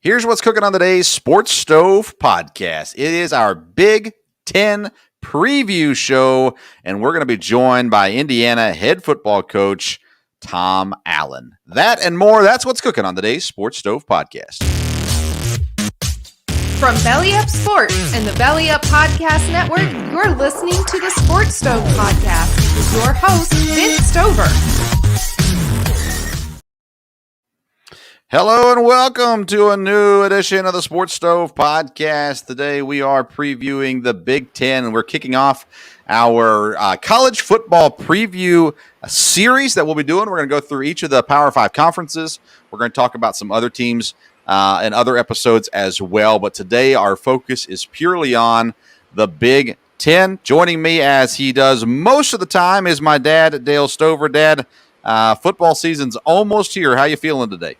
Here's what's cooking on today's Sports Stove podcast. It is our Big Ten preview show, and we're going to be joined by Indiana head football coach Tom Allen. That and more, that's what's cooking on today's Sports Stove podcast. From Belly Up Sports and the Belly Up Podcast Network, you're listening to the Sports Stove podcast with your host, Vince Stover. Hello and welcome to a new edition of the Sports Stove podcast. Today we are previewing the Big Ten, and we're kicking off our college football preview series that we'll be doing. We're going to go through each of the Power 5 conferences. We're going to talk about some other teams and other episodes as well. But today our focus is purely on the Big Ten. Joining me as he does most of the time is my dad, Dale Stover. Dad, football season's almost here. How you feeling today?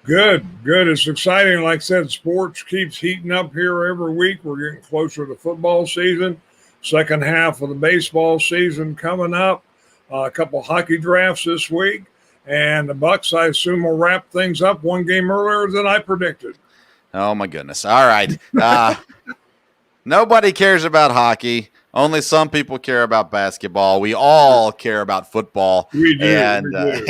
Good. It's exciting. Like I said, sports keeps heating up here every week. We're getting closer to football season. Second half of the baseball season coming up. A couple hockey drafts this week. And the Bucks, I assume, will wrap things up one game earlier than I predicted. Oh, my goodness. All right. Nobody cares about hockey. Only some people care about basketball. We all care about football. We do.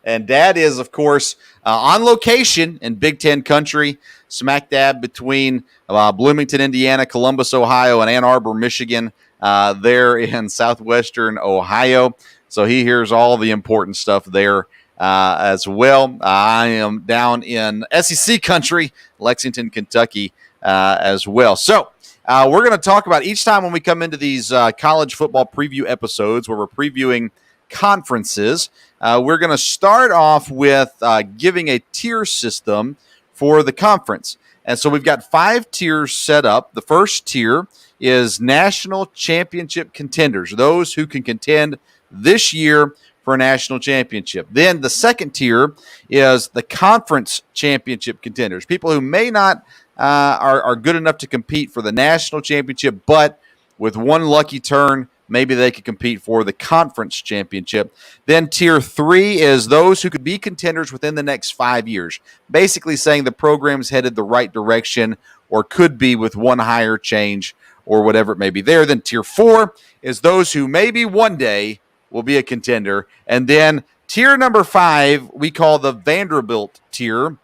And Dad is, of course, on location in Big Ten country, smack dab between Bloomington, Indiana, Columbus, Ohio, and Ann Arbor, Michigan, there in southwestern Ohio. So he hears all the important stuff there as well. I am down in SEC country, Lexington, Kentucky, as well. So we're going to talk about each time when we come into these college football preview episodes where we're previewing conferences. We're going to start off with giving a tier system for the conference. And so we've got 5 tiers set up. The first tier is national championship contenders, those who can contend this year for a national championship. Then the second tier is the conference championship contenders, people who may not are good enough to compete for the national championship, but with one lucky turn, maybe they could compete for the conference championship. Then tier 3 is those who could be contenders within the next 5 years, basically saying the program's headed the right direction or could be with one hire change or whatever it may be there. Then tier 4 is those who maybe one day will be a contender. And then tier number 5 we call the Vanderbilt tier.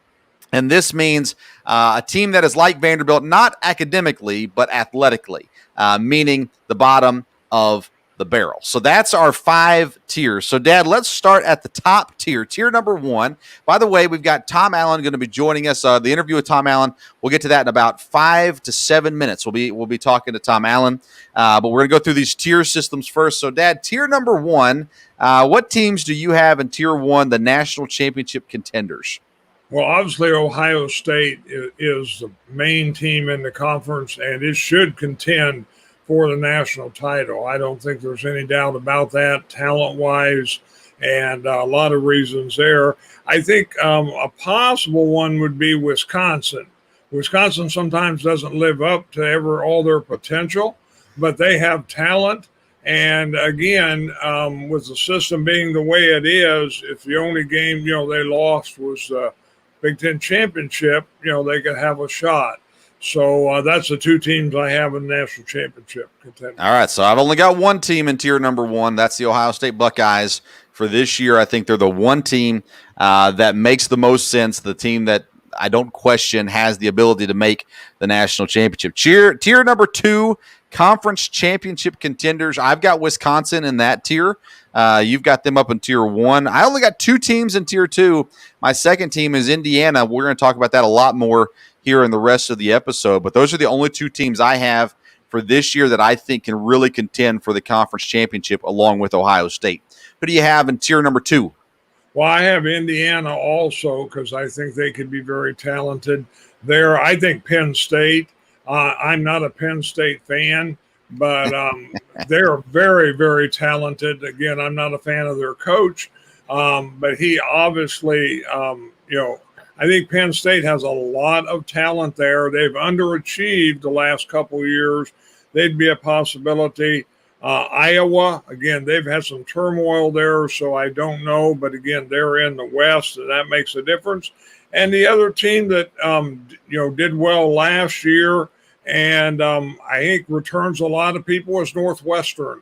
And this means a team that is like Vanderbilt, not academically, but athletically, meaning the bottom of the barrel. So that's our 5 tiers. So Dad, let's start at the top tier. Tier number 1. By the way, we've got Tom Allen going to be joining us. The interview with Tom Allen, we'll get to that in about 5 to 7 minutes. We'll be talking to Tom Allen, but we're going to go through these tier systems first. So Dad, tier number 1, what teams do you have in tier 1, the national championship contenders? Well, obviously, Ohio State is the main team in the conference, and it should contend for the national title. I don't think there's any doubt about that, talent-wise, and a lot of reasons there. I think a possible one would be Wisconsin. Wisconsin sometimes doesn't live up to all their potential, but they have talent. And again, with the system being the way it is, if the only game they lost was the Big Ten championship, they could have a shot. So that's the 2 teams I have in the national championship contender. All right, so I've only got one team in tier number 1. That's the Ohio State Buckeyes. For this year, I think they're the one team that makes the most sense, the team that I don't question has the ability to make the national championship. Tier number 2, conference championship contenders. I've got Wisconsin in that tier. You've got them up in tier 1. I only got 2 teams in tier 2. My second team is Indiana. We're going to talk about that a lot more here in the rest of the episode, but those are the only 2 teams I have for this year that I think can really contend for the conference championship along with Ohio State. Who do you have in tier number 2? Well, I have Indiana also because I think they could be very talented there. I think Penn State. I'm not a Penn State fan, but they're very, very talented. Again, I'm not a fan of their coach, but he obviously, I think Penn State has a lot of talent there. They've underachieved the last couple of years. They'd be a possibility. Iowa, again, they've had some turmoil there, so I don't know. But again, they're in the West, and that makes a difference. And the other team that did well last year, and I think returns a lot of people, is Northwestern.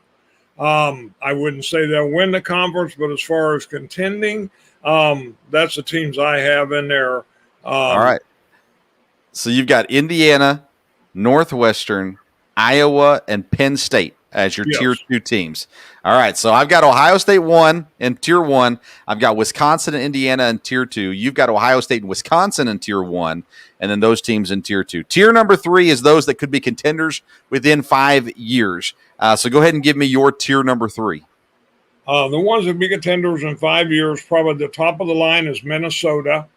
I wouldn't say they'll win the conference, but as far as contending, that's the teams I have in there. All right. So you've got Indiana, Northwestern, Iowa, and Penn State as your Tier 2 teams. All right, so I've got Ohio State 1 in Tier 1. I've got Wisconsin and Indiana in Tier 2. You've got Ohio State and Wisconsin in Tier 1, and then those teams in Tier 2. Tier number 3 is those that could be contenders within 5 years. So go ahead and give me your Tier number 3. The ones that be contenders in 5 years, probably the top of the line is Minnesota.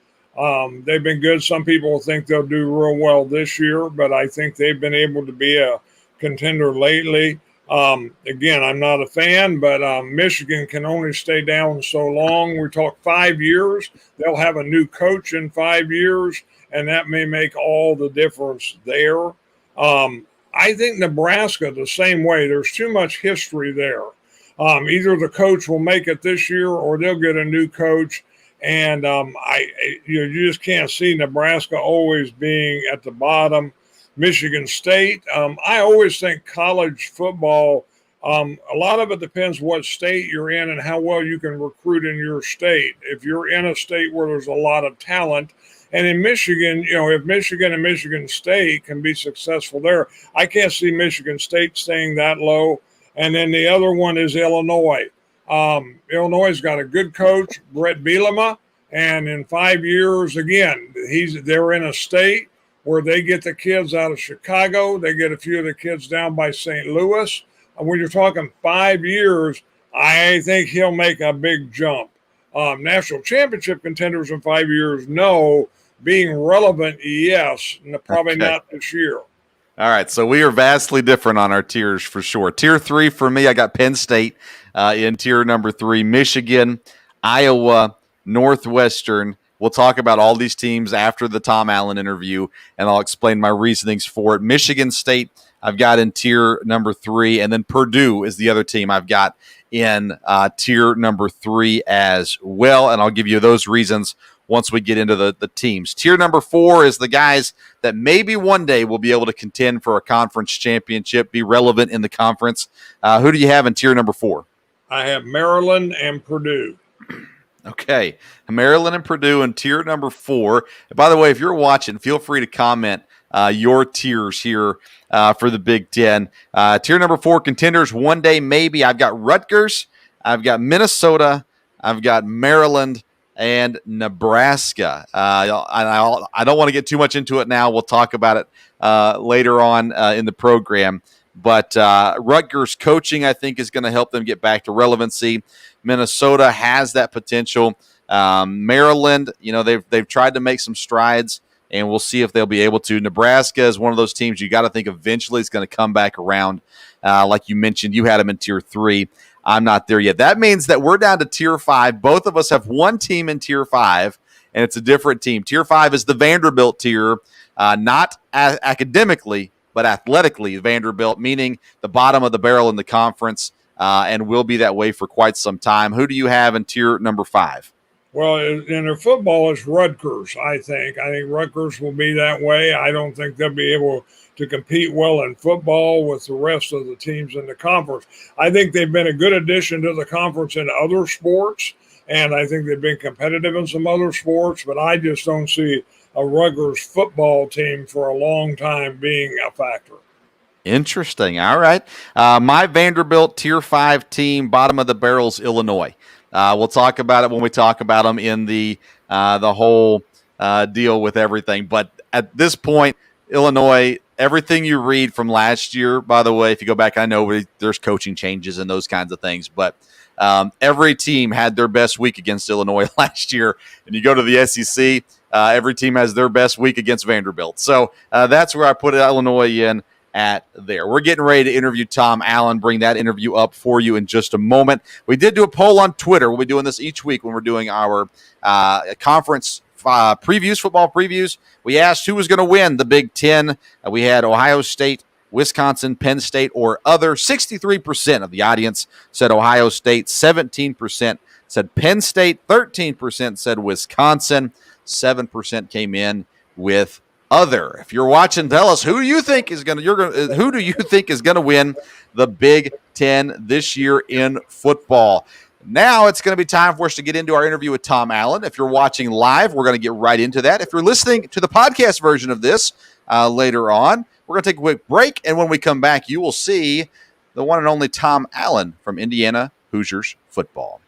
They've been good. Some people think they'll do real well this year, but I think they've been able to be a contender lately. Again, I'm not a fan, but Michigan can only stay down so long. We talk 5 years. They'll have a new coach in 5 years, and that may make all the difference there. I think Nebraska the same way. There's too much history there. Either the coach will make it this year or they'll get a new coach. And you just can't see Nebraska always being at the bottom. Michigan State, I always think college football, a lot of it depends what state you're in and how well you can recruit in your state. If you're in a state where there's a lot of talent, and in Michigan, if Michigan and Michigan State can be successful there, I can't see Michigan State staying that low. And then the other one is Illinois. Illinois got a good coach, Brett Bielema, and in 5 years, again, they're in a state where they get the kids out of Chicago, they get a few of the kids down by St. Louis. And when you're talking 5 years, I think he'll make a big jump. National championship contenders in 5 years, no. Being relevant, yes. Probably not this year. All right, so we are vastly different on our tiers for sure. Tier 3 for me, I got Penn State in tier number 3, Michigan, Iowa, Northwestern. We'll talk about all these teams after the Tom Allen interview, and I'll explain my reasonings for it. Michigan State, I've got in tier number 3, and then Purdue is the other team I've got in tier number 3 as well, and I'll give you those reasons once we get into the teams. Tier number 4 is the guys that maybe one day will be able to contend for a conference championship, be relevant in the conference. Who do you have in tier number 4? I have Maryland and Purdue. Okay, Maryland and Purdue in tier number 4. And by the way, if you're watching, feel free to comment your tiers here for the Big Ten. Tier number 4 contenders, one day maybe. I've got Rutgers, I've got Minnesota, I've got Maryland, and Nebraska. I don't want to get too much into it now. We'll talk about it later on in the program. But Rutgers coaching, I think, is going to help them get back to relevancy. Minnesota has that potential. Maryland, they've tried to make some strides, and we'll see if they'll be able to. Nebraska is one of those teams you got to think eventually is going to come back around. Like you mentioned, you had them in tier 3. I'm not there yet. That means that we're down to tier 5. Both of us have one team in tier 5, and it's a different team. Tier 5 is the Vanderbilt tier, not academically, but athletically Vanderbilt, meaning the bottom of the barrel in the conference, and will be that way for quite some time. Who do you have in tier number 5? Well, in their football, it's Rutgers, I think. I think Rutgers will be that way. I don't think they'll be able to compete well in football with the rest of the teams in the conference. I think they've been a good addition to the conference in other sports, and I think they've been competitive in some other sports, but I just don't see a Rutgers football team for a long time being a factor. Interesting. All right. My Vanderbilt tier 5 team, bottom of the barrel's Illinois. We'll talk about it when we talk about them in the whole deal with everything. But at this point, Illinois, everything you read from last year, by the way, if you go back, I know there's coaching changes and those kinds of things, but every team had their best week against Illinois last year. And you go to the SEC, every team has their best week against Vanderbilt. So that's where I put Illinois in at there. We're getting ready to interview Tom Allen, bring that interview up for you in just a moment. We did do a poll on Twitter. We'll be doing this each week when we're doing our conference previews, football previews. We asked who was going to win the Big Ten. We had Ohio State, Wisconsin, Penn State, or other. 63% of the audience said Ohio State, 17% said Penn State, 13% said Wisconsin. 7% came in with other. If you're watching, tell us who do you think is going to win the Big Ten this year in football. Now it's going to be time for us to get into our interview with Tom Allen. If you're watching live, we're going to get right into that. If you're listening to the podcast version of this later on, we're going to take a quick break, and when we come back, you will see the one and only Tom Allen from Indiana Hoosiers football.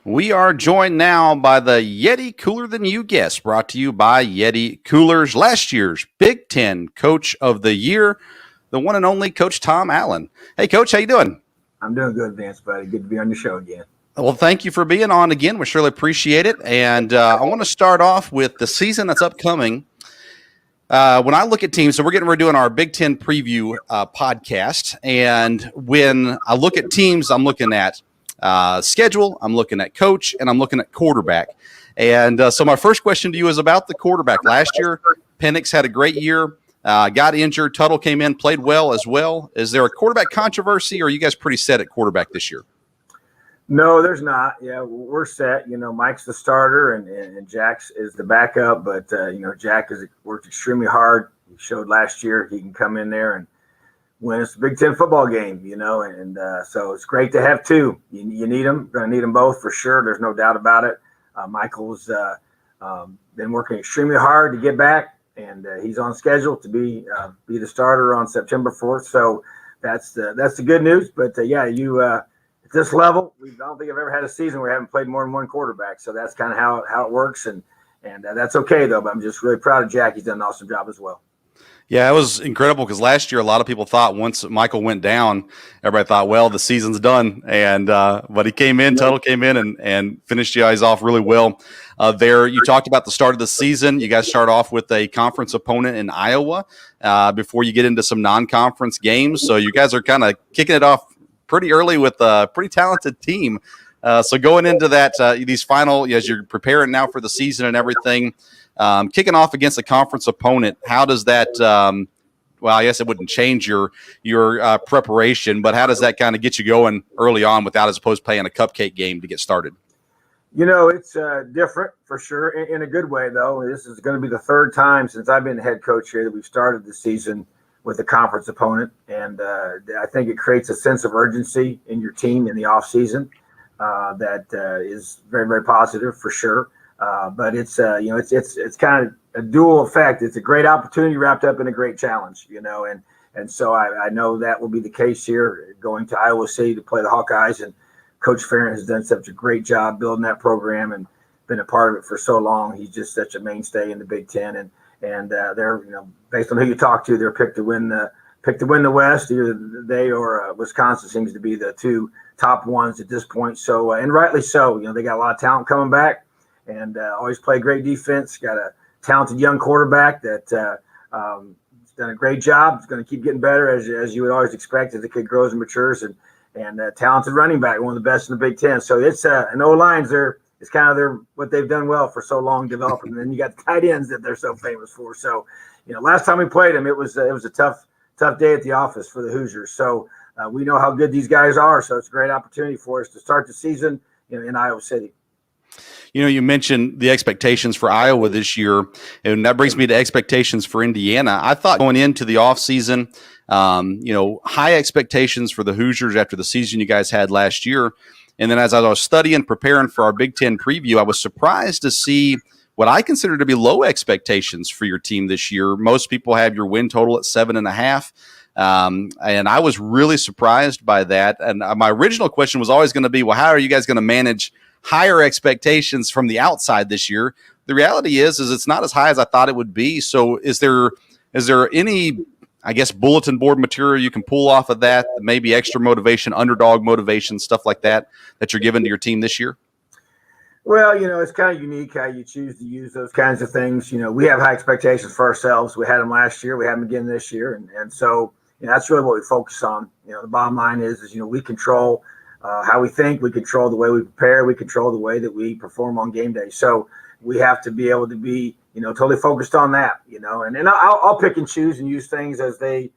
We are joined now by the Yeti Cooler Than You guest, brought to you by Yeti Coolers. Last year's Big Ten Coach of the Year, the one and only Coach Tom Allen. Hey, Coach, how you doing? I'm doing good, Vance, buddy. Good to be on your show again. Well, thank you for being on again. We surely appreciate it. And I want to start off with the season that's upcoming. When I look at teams, so we're doing our Big Ten Preview podcast. And when I look at teams, I'm looking at schedule, I'm looking at coach, and I'm looking at quarterback. And so my first question to you is about the quarterback. Last year, Penix had a great year, got injured. Tuttle came in, played well as well. Is there a quarterback controversy, or are you guys pretty set at quarterback this year? No, there's not. Yeah, we're set. Mike's the starter and Jax is the backup. But, Jack has worked extremely hard. He showed last year he can come in there and win us a Big Ten football game, and so it's great to have two. You need them. Going to need them both for sure. There's no doubt about it. Michael's been working extremely hard to get back, and he's on schedule to be the starter on September 4th. So that's the good news. But at this level, I don't think I've ever had a season where I haven't played more than one quarterback. So that's kind of how it works, and that's okay though. But I'm just really proud of Jack. He's done an awesome job as well. Yeah, it was incredible because last year a lot of people thought once Michael went down, everybody thought, well, the season's done. And but he came in, Tuttle came in and finished you guys off really well. There, you talked about the start of the season. You guys start off with a conference opponent in Iowa before you get into some non-conference games. So you guys are kind of kicking it off pretty early with a pretty talented team. So going into that, these final, as you're preparing now for the season and everything, kicking off against a conference opponent, how does that well, I guess it wouldn't change your preparation, but how does that kind of get you going early on without as opposed to playing a cupcake game to get started? It's different for sure in a good way, though. This is going to be the third time since I've been head coach here that we've started the season with a conference opponent. And I think it creates a sense of urgency in your team in the off season that is very, very positive for sure. But it's kind of a dual effect. It's a great opportunity wrapped up in a great challenge, and so I know that will be the case here going to Iowa City to play the Hawkeyes. And Coach Ferrin has done such a great job building that program and been a part of it for so long. He's just such a mainstay in the Big Ten, and they're based on who you talk to, they're picked to win the West. Either they or Wisconsin seems to be the two top ones at this point. So and rightly so. They got a lot of talent coming back. And always play great defense. Got a talented young quarterback that has done a great job. He's going to keep getting better as you would always expect as the kid grows and matures. And talented running back, one of the best in the Big Ten. So it's and O-lines it's kind of what they've done well for so long developing. And then you got the tight ends that they're so famous for. So last time we played them, it was a tough day at the office for the Hoosiers. So we know how good these guys are. So it's a great opportunity for us to start the season in Iowa City. You mentioned the expectations for Iowa this year, and that brings me to expectations for Indiana. I thought going into the offseason, high expectations for the Hoosiers after the season you guys had last year. And then as I was studying, preparing for our Big Ten preview, I was surprised to see what I consider to be low expectations for your team this year. Most people have your win total at 7.5. And I was really surprised by that. And my original question was always going to be, well, how are you guys going to manage higher expectations from the outside this year? The reality is it's not as high as I thought it would be. So is there any, I guess, bulletin board material you can pull off of that, maybe extra motivation, underdog motivation, stuff like that you're giving to your team this year? Well, it's kind of unique how you choose to use those kinds of things. We have high expectations for ourselves. We had them last year. We have them again this year. And so that's really what we focus on. The bottom line is we control how we think, we control the way we prepare, we control the way that we perform on game day. So we have to be able to be, totally focused on that, and I'll pick and choose and use things as they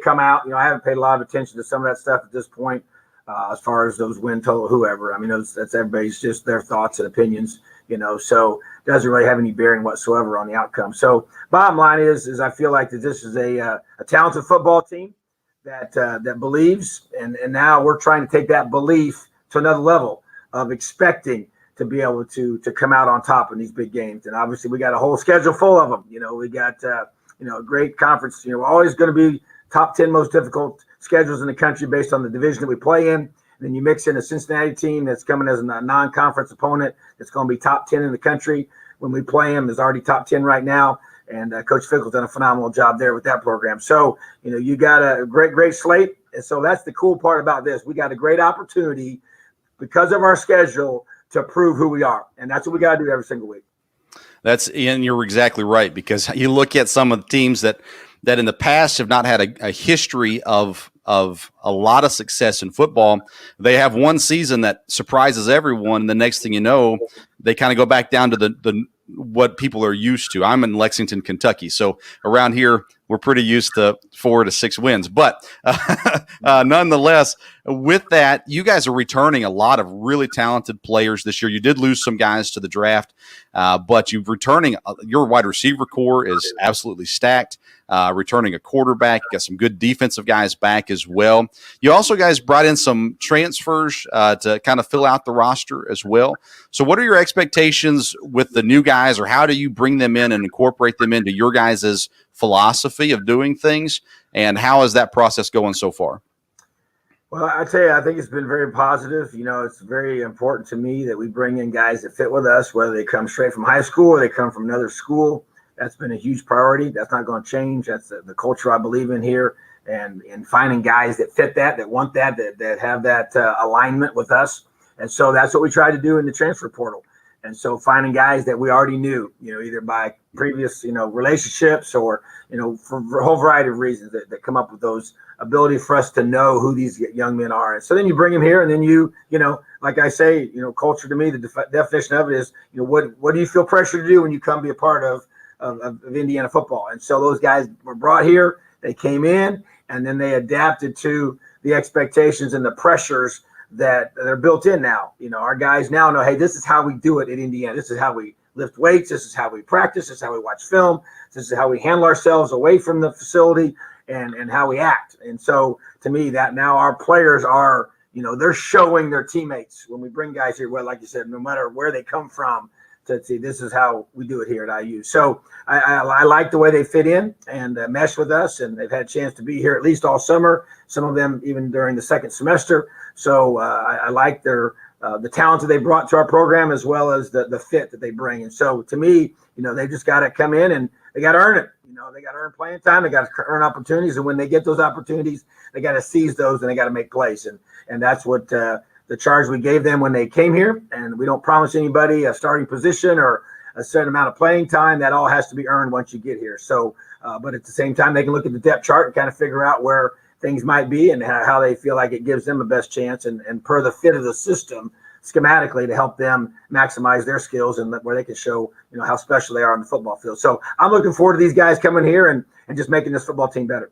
come out. I haven't paid a lot of attention to some of that stuff at this point as far as those win total, whoever. I mean, that's everybody's just their thoughts and opinions, so doesn't really have any bearing whatsoever on the outcome. So bottom line is I feel like that this is a talented football team that believes, and now we're trying to take that belief to another level of expecting to be able to come out on top in these big games. And obviously we got a whole schedule full of them. We got a great conference. We're always going to be top 10 most difficult schedules in the country based on the division that we play in. And then you mix in a Cincinnati team that's coming as a non-conference opponent that's going to be top 10 in the country when we play them. Is already top 10 right now. And Coach Fickle's done a phenomenal job there with that program. So, you got a great slate. And so that's the cool part about this. We got a great opportunity because of our schedule to prove who we are. And that's what we got to do every single week. And you're exactly right, because you look at some of the teams that in the past have not had a history of a lot of success in football. They have one season that surprises everyone, and the next thing you know, they kind of go back down to the what people are used to. I'm in Lexington, Kentucky, so around here we're pretty used to 4 to 6 wins. But nonetheless, with that, you guys are returning a lot of really talented players this year. You did lose some guys to the draft, but you're returning. Your wide receiver core is absolutely stacked. Returning a quarterback, you got some good defensive guys back as well. You also guys brought in some transfers to kind of fill out the roster as well. So what are your expectations with the new guys, or how do you bring them in and incorporate them into your guys' philosophy of doing things, and how is that process going so far? Well, I tell you, I think it's been very positive. It's very important to me that we bring in guys that fit with us, whether they come straight from high school or they come from another school. That's been a huge priority. That's not going to change. That's the culture I believe in here, and finding guys that fit that want that have that alignment with us. And so that's what we tried to do in the transfer portal. And so finding guys that we already knew, either by previous, relationships or, for a whole variety of reasons that come up with those ability for us to know who these young men are. And so then you bring them here, and then like I say, culture to me, the definition of it is, what do you feel pressure to do when you come be a part of Indiana football? And so those guys were brought here, they came in, and then they adapted to the expectations and the pressures that they're built in now. Our guys now know, hey, this is how we do it in Indiana. This is how we lift weights. This is how we practice. This is how we watch film. This is how we handle ourselves away from the facility and how we act. And so to me, that now our players are, they're showing their teammates when we bring guys here, well, like you said, no matter where they come from, to see this is how we do it here at IU. So I like the way they fit in and mesh with us, and they've had a chance to be here at least all summer, some of them even during the second semester. So I like the talent that they brought to our program, as well as the fit that they bring. And so to me, they just got to come in and they got to earn it. They got to earn playing time. They got to earn opportunities. And when they get those opportunities, they got to seize those, and they got to make plays. And that's what the charge we gave them when they came here. And we don't promise anybody a starting position or a certain amount of playing time. That all has to be earned once you get here. So, but at the same time, they can look at the depth chart and kind of figure out where things might be and how they feel like it gives them the best chance, and per the fit of the system schematically to help them maximize their skills and where they can show, how special they are on the football field. So I'm looking forward to these guys coming here and just making this football team better.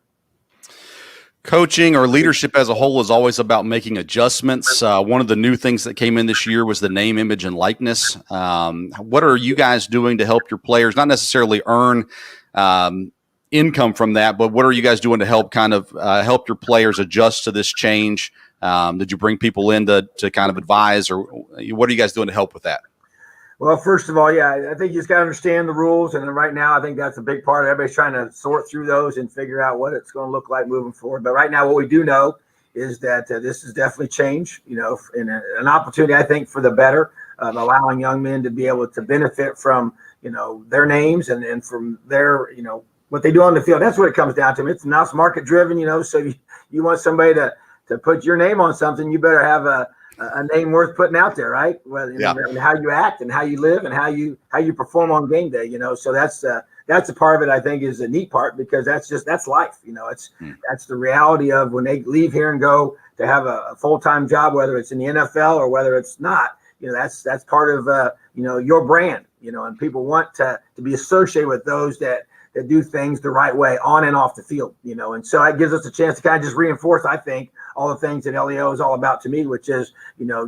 Coaching or leadership as a whole is always about making adjustments. One of the new things that came in this year was the name, image, and likeness. What are you guys doing to help your players, not necessarily earn income from that, but what are you guys doing to help help your players adjust to this change? Did you bring people in to kind of advise, or what are you guys doing to help with that? Well, first of all, yeah, I think you just got to understand the rules. And right now, I think that's a big part. Everybody's trying to sort through those and figure out what it's going to look like moving forward. But right now, what we do know is that this is definitely change, and an opportunity, I think, for the better, of allowing young men to be able to benefit from, their names and from their, what they do on the field. That's what it comes down to. It's not market driven, so you want somebody to put your name on something, you better have a name worth putting out there, right? Well, and how you act and how you live and how you perform on game day, So that's a part of it. I think is a neat part, because that's life. That's the reality of when they leave here and go to have a full-time job, whether it's in the NFL or whether it's not. That's part of your brand. And people want to be associated with those that do things the right way on and off the field. And so it gives us a chance to kind of just reinforce, I think, all the things that LEO is all about to me, which is,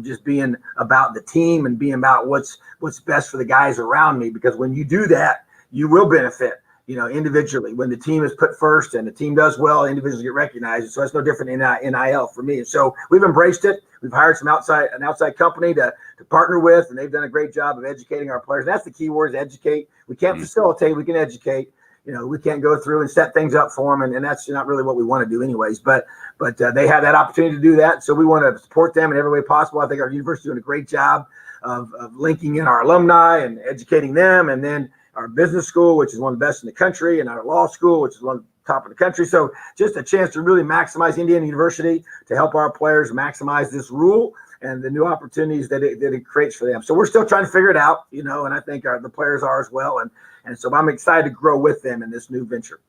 just being about the team and being about what's best for the guys around me. Because when you do that, you will benefit, individually. When the team is put first and the team does well, individuals get recognized. So that's no different in NIL for me. And so we've embraced it. We've hired an outside company to partner with, and they've done a great job of educating our players. That's the key word, is educate. We can't facilitate, we can educate. We can't go through and set things up for them, and that's not really what we want to do anyways. But they have that opportunity to do that, so we want to support them in every way possible. I think our university is doing a great job of linking in our alumni and educating them, and then our business school, which is one of the best in the country, and our law school, which is one of the top of the country. So just a chance to really maximize Indiana University, to help our players maximize this rule and the new opportunities that it creates for them. So we're still trying to figure it out, and I think the players are as well. And so I'm excited to grow with them in this new venture.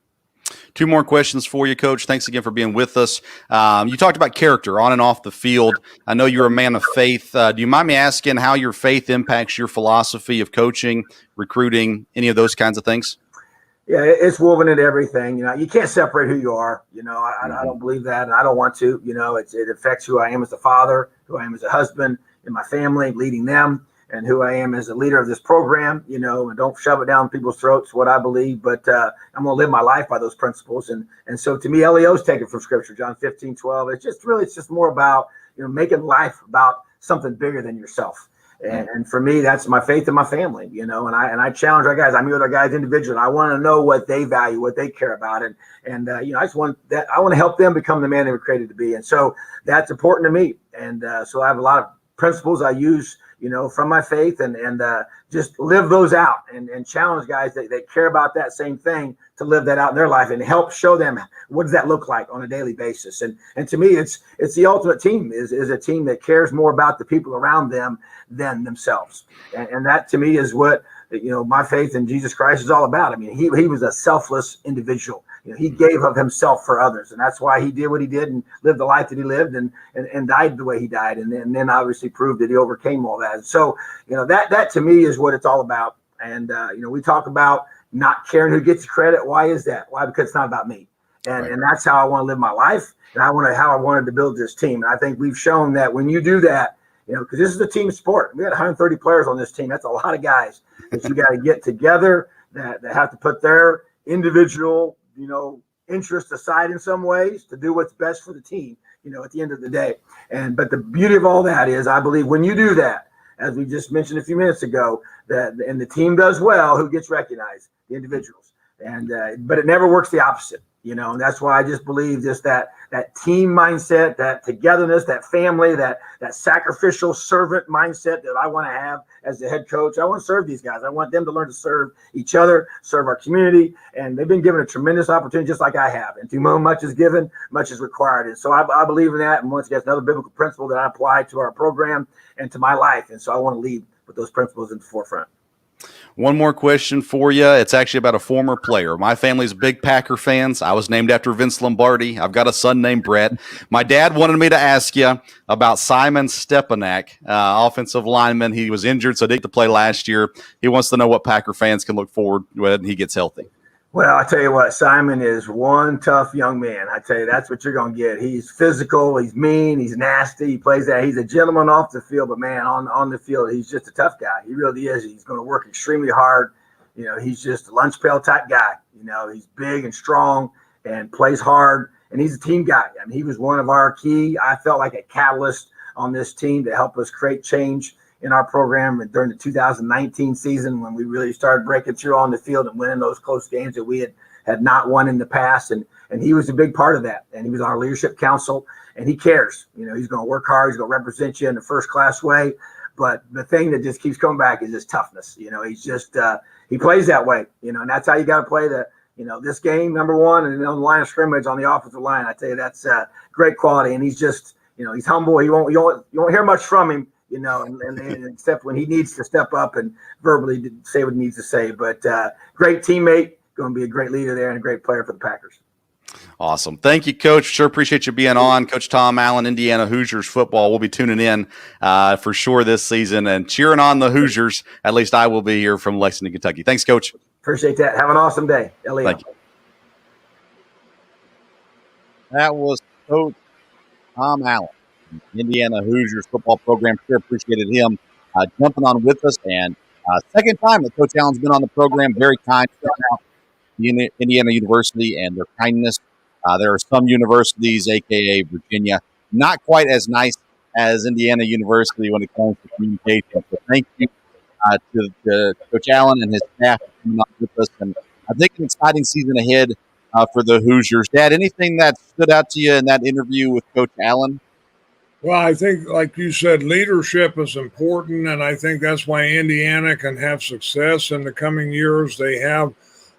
Two more questions for you, Coach. Thanks again for being with us. You talked about character on and off the field. I know you're a man of faith. Do you mind me asking how your faith impacts your philosophy of coaching, recruiting, any of those kinds of things? Yeah, it's woven into everything. You can't separate who you are. I don't believe that, and I don't want to. It affects who I am as a father, who I am as a husband, in my family, leading them, and who I am as a leader of this program. And don't shove it down people's throats what I believe, but I'm going to live my life by those principles. And so to me, LEO is taken from Scripture, John 15:12. It's just more about making life about something bigger than yourself. And for me, that's my faith in my family, and I challenge our guys. I meet with our guys individually. I want to know what they value, what they care about. And I just want that. I want to help them become the man they were created to be. And so that's important to me. And so I have a lot of principles I use, from my faith and just live those out and challenge guys that care about that same thing to live that out in their life and help show them what does that look like on a daily basis. And to me, it's the ultimate team is a team that cares more about the people around them than themselves. And that to me is what, my faith in Jesus Christ is all about. I mean, he was a selfless individual. He gave of himself for others, and that's why he did what he did and lived the life that he lived and died the way he died, and then obviously proved that he overcame all that. And so, that to me is what it's all about. And we talk about not caring who gets credit. Why is that? Why? Because it's not about me, and that's how I want to live my life, and how I wanted to build this team. And I think we've shown that when you do that, because this is a team sport. We had 130 players on this team. That's a lot of guys that you got to get together that have to put their individual interest aside in some ways to do what's best for the team, at the end of the day. But the beauty of all that is, I believe when you do that, as we just mentioned a few minutes ago, and the team does well, who gets recognized? The individuals. But it never works the opposite, and that's why I just believe just that team mindset, that togetherness, that family, that sacrificial servant mindset that I want to have as the head coach. I want to serve these guys. I want them to learn to serve each other, serve our community, and they've been given a tremendous opportunity just like I have. And to whom much is given, much is required. And so I believe in that. And once again, it's another biblical principle that I apply to our program and to my life. And so I want to lead with those principles in the forefront. One more question for you. It's actually about a former player. My family's big Packer fans. I was named after Vince Lombardi. I've got a son named Brett. My dad wanted me to ask you about Simon Stepanek, offensive lineman. He was injured, so didn't get to play last year. He wants to know what Packer fans can look forward to when he gets healthy. Well, I tell you what, Simon is one tough young man. I tell you, that's what you're going to get. He's physical, he's mean, he's nasty. He plays that. He's a gentleman off the field, but man, on the field, he's just a tough guy. He really is. He's going to work extremely hard. He's just a lunch pail type guy. He's big and strong and plays hard, and he's a team guy. I mean, he was one of our key, I felt like a catalyst on this team to help us create change in our program during the 2019 season when we really started breaking through on the field and winning those close games that we had not won in the past. And he was a big part of that. And he was on our leadership council, and he cares. He's going to work hard. He's going to represent you in a first-class way. But the thing that just keeps coming back is his toughness. He's just he plays that way, and that's how you got to play this game, number one, and then on the line of scrimmage on the offensive line. I tell you, that's great quality. And he's just, he's humble. You won't hear much from him, and except when he needs to step up and verbally say what he needs to say. But great teammate, going to be a great leader there and a great player for the Packers. Awesome. Thank you, Coach. Sure appreciate you being on. Coach Tom Allen, Indiana Hoosiers football. We'll be tuning in for sure this season and cheering on the Hoosiers. At least I will be here from Lexington, Kentucky. Thanks, Coach. Appreciate that. Have an awesome day. LEO. Thank you. That was Coach Tom Allen, Indiana Hoosiers football program. Sure appreciated him jumping on with us. And second time that Coach Allen's been on the program. Very kind. Shout out to Indiana University and their kindness. There are some universities, a.k.a. Virginia, not quite as nice as Indiana University when it comes to communication. So thank you to Coach Allen and his staff for coming on with us. And I think an exciting season ahead for the Hoosiers. Dad, anything that stood out to you in that interview with Coach Allen? Well, I think, like you said, leadership is important, and I think that's why Indiana can have success in the coming years. They have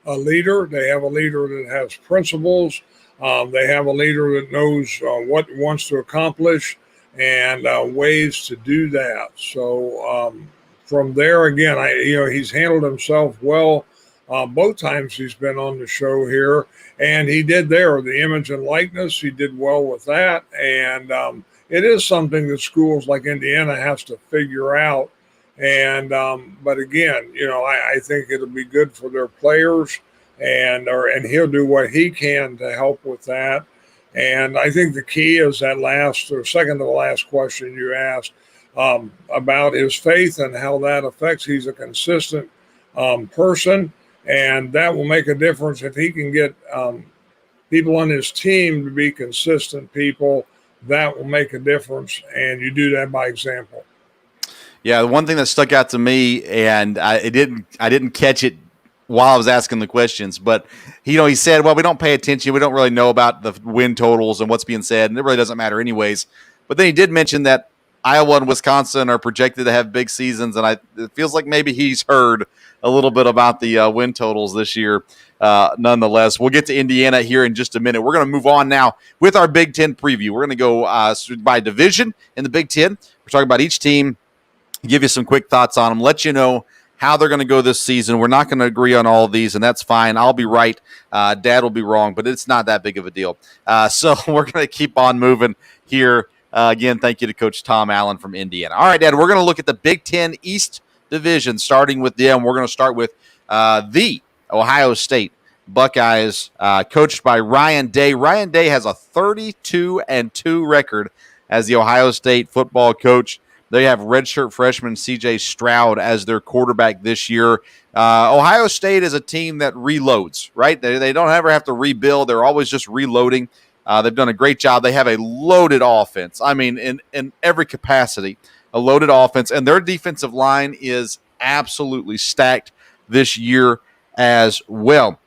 a leader. They have a leader that has principles. They have a leader that knows what wants to accomplish and ways to do that. So from there, again, he's handled himself well both times he's been on the show here, and he did there the image and likeness. He did well with that, and it is something that schools like Indiana has to figure out. And but again, I think it'll be good for their players, and he'll do what he can to help with that. And I think the key is that last or second to the last question you asked about his faith and how that affects. He's a consistent person, and that will make a difference if he can get people on his team to be consistent people. That will make a difference, and you do that by example. Yeah, the one thing that stuck out to me, and I didn't catch it while I was asking the questions, but he said, well, we don't pay attention. We don't really know about the win totals and what's being said, and it really doesn't matter anyways. But then he did mention that Iowa and Wisconsin are projected to have big seasons, and it feels like maybe he's heard a little bit about the win totals this year. Nonetheless, we'll get to Indiana here in just a minute. We're going to move on now with our Big Ten preview. We're going to go by division in the Big Ten. We're talking about each team, give you some quick thoughts on them, let you know how they're going to go this season. We're not going to agree on all of these, and that's fine. I'll be right. Dad will be wrong, but it's not that big of a deal. So we're going to keep on moving here. Again, thank you to Coach Tom Allen from Indiana. All right, Dad, we're going to look at the Big Ten East Division, starting with them. We're going to start with the Ohio State Buckeyes, coached by Ryan Day. Ryan Day has a 32-2 record as the Ohio State football coach. They have redshirt freshman C.J. Stroud as their quarterback this year. Ohio State is a team that reloads, right? They don't ever have to rebuild. They're always just reloading. They've done a great job. They have a loaded offense. I mean, in every capacity, a loaded offense. And their defensive line is absolutely stacked this year as well.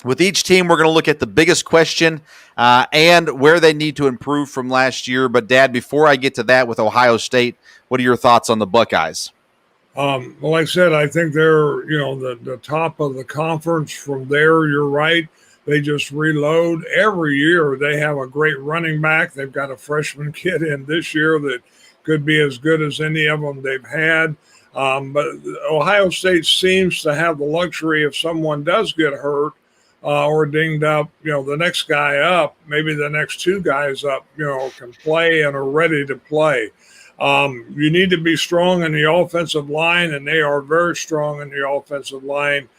With each team, we're going to look at the biggest question and where they need to improve from last year. But, Dad, before I get to that with Ohio State, what are your thoughts on the Buckeyes? Well, like I said, I think they're, the top of the conference. From there, you're right. They just reload. Every year they have a great running back. They've got a freshman kid in this year that could be as good as any of them they've had. But Ohio State seems to have the luxury if someone does get hurt or dinged up, the next guy up, maybe the next two guys up, can play and are ready to play. You need to be strong in the offensive line, and they are very strong in the offensive line.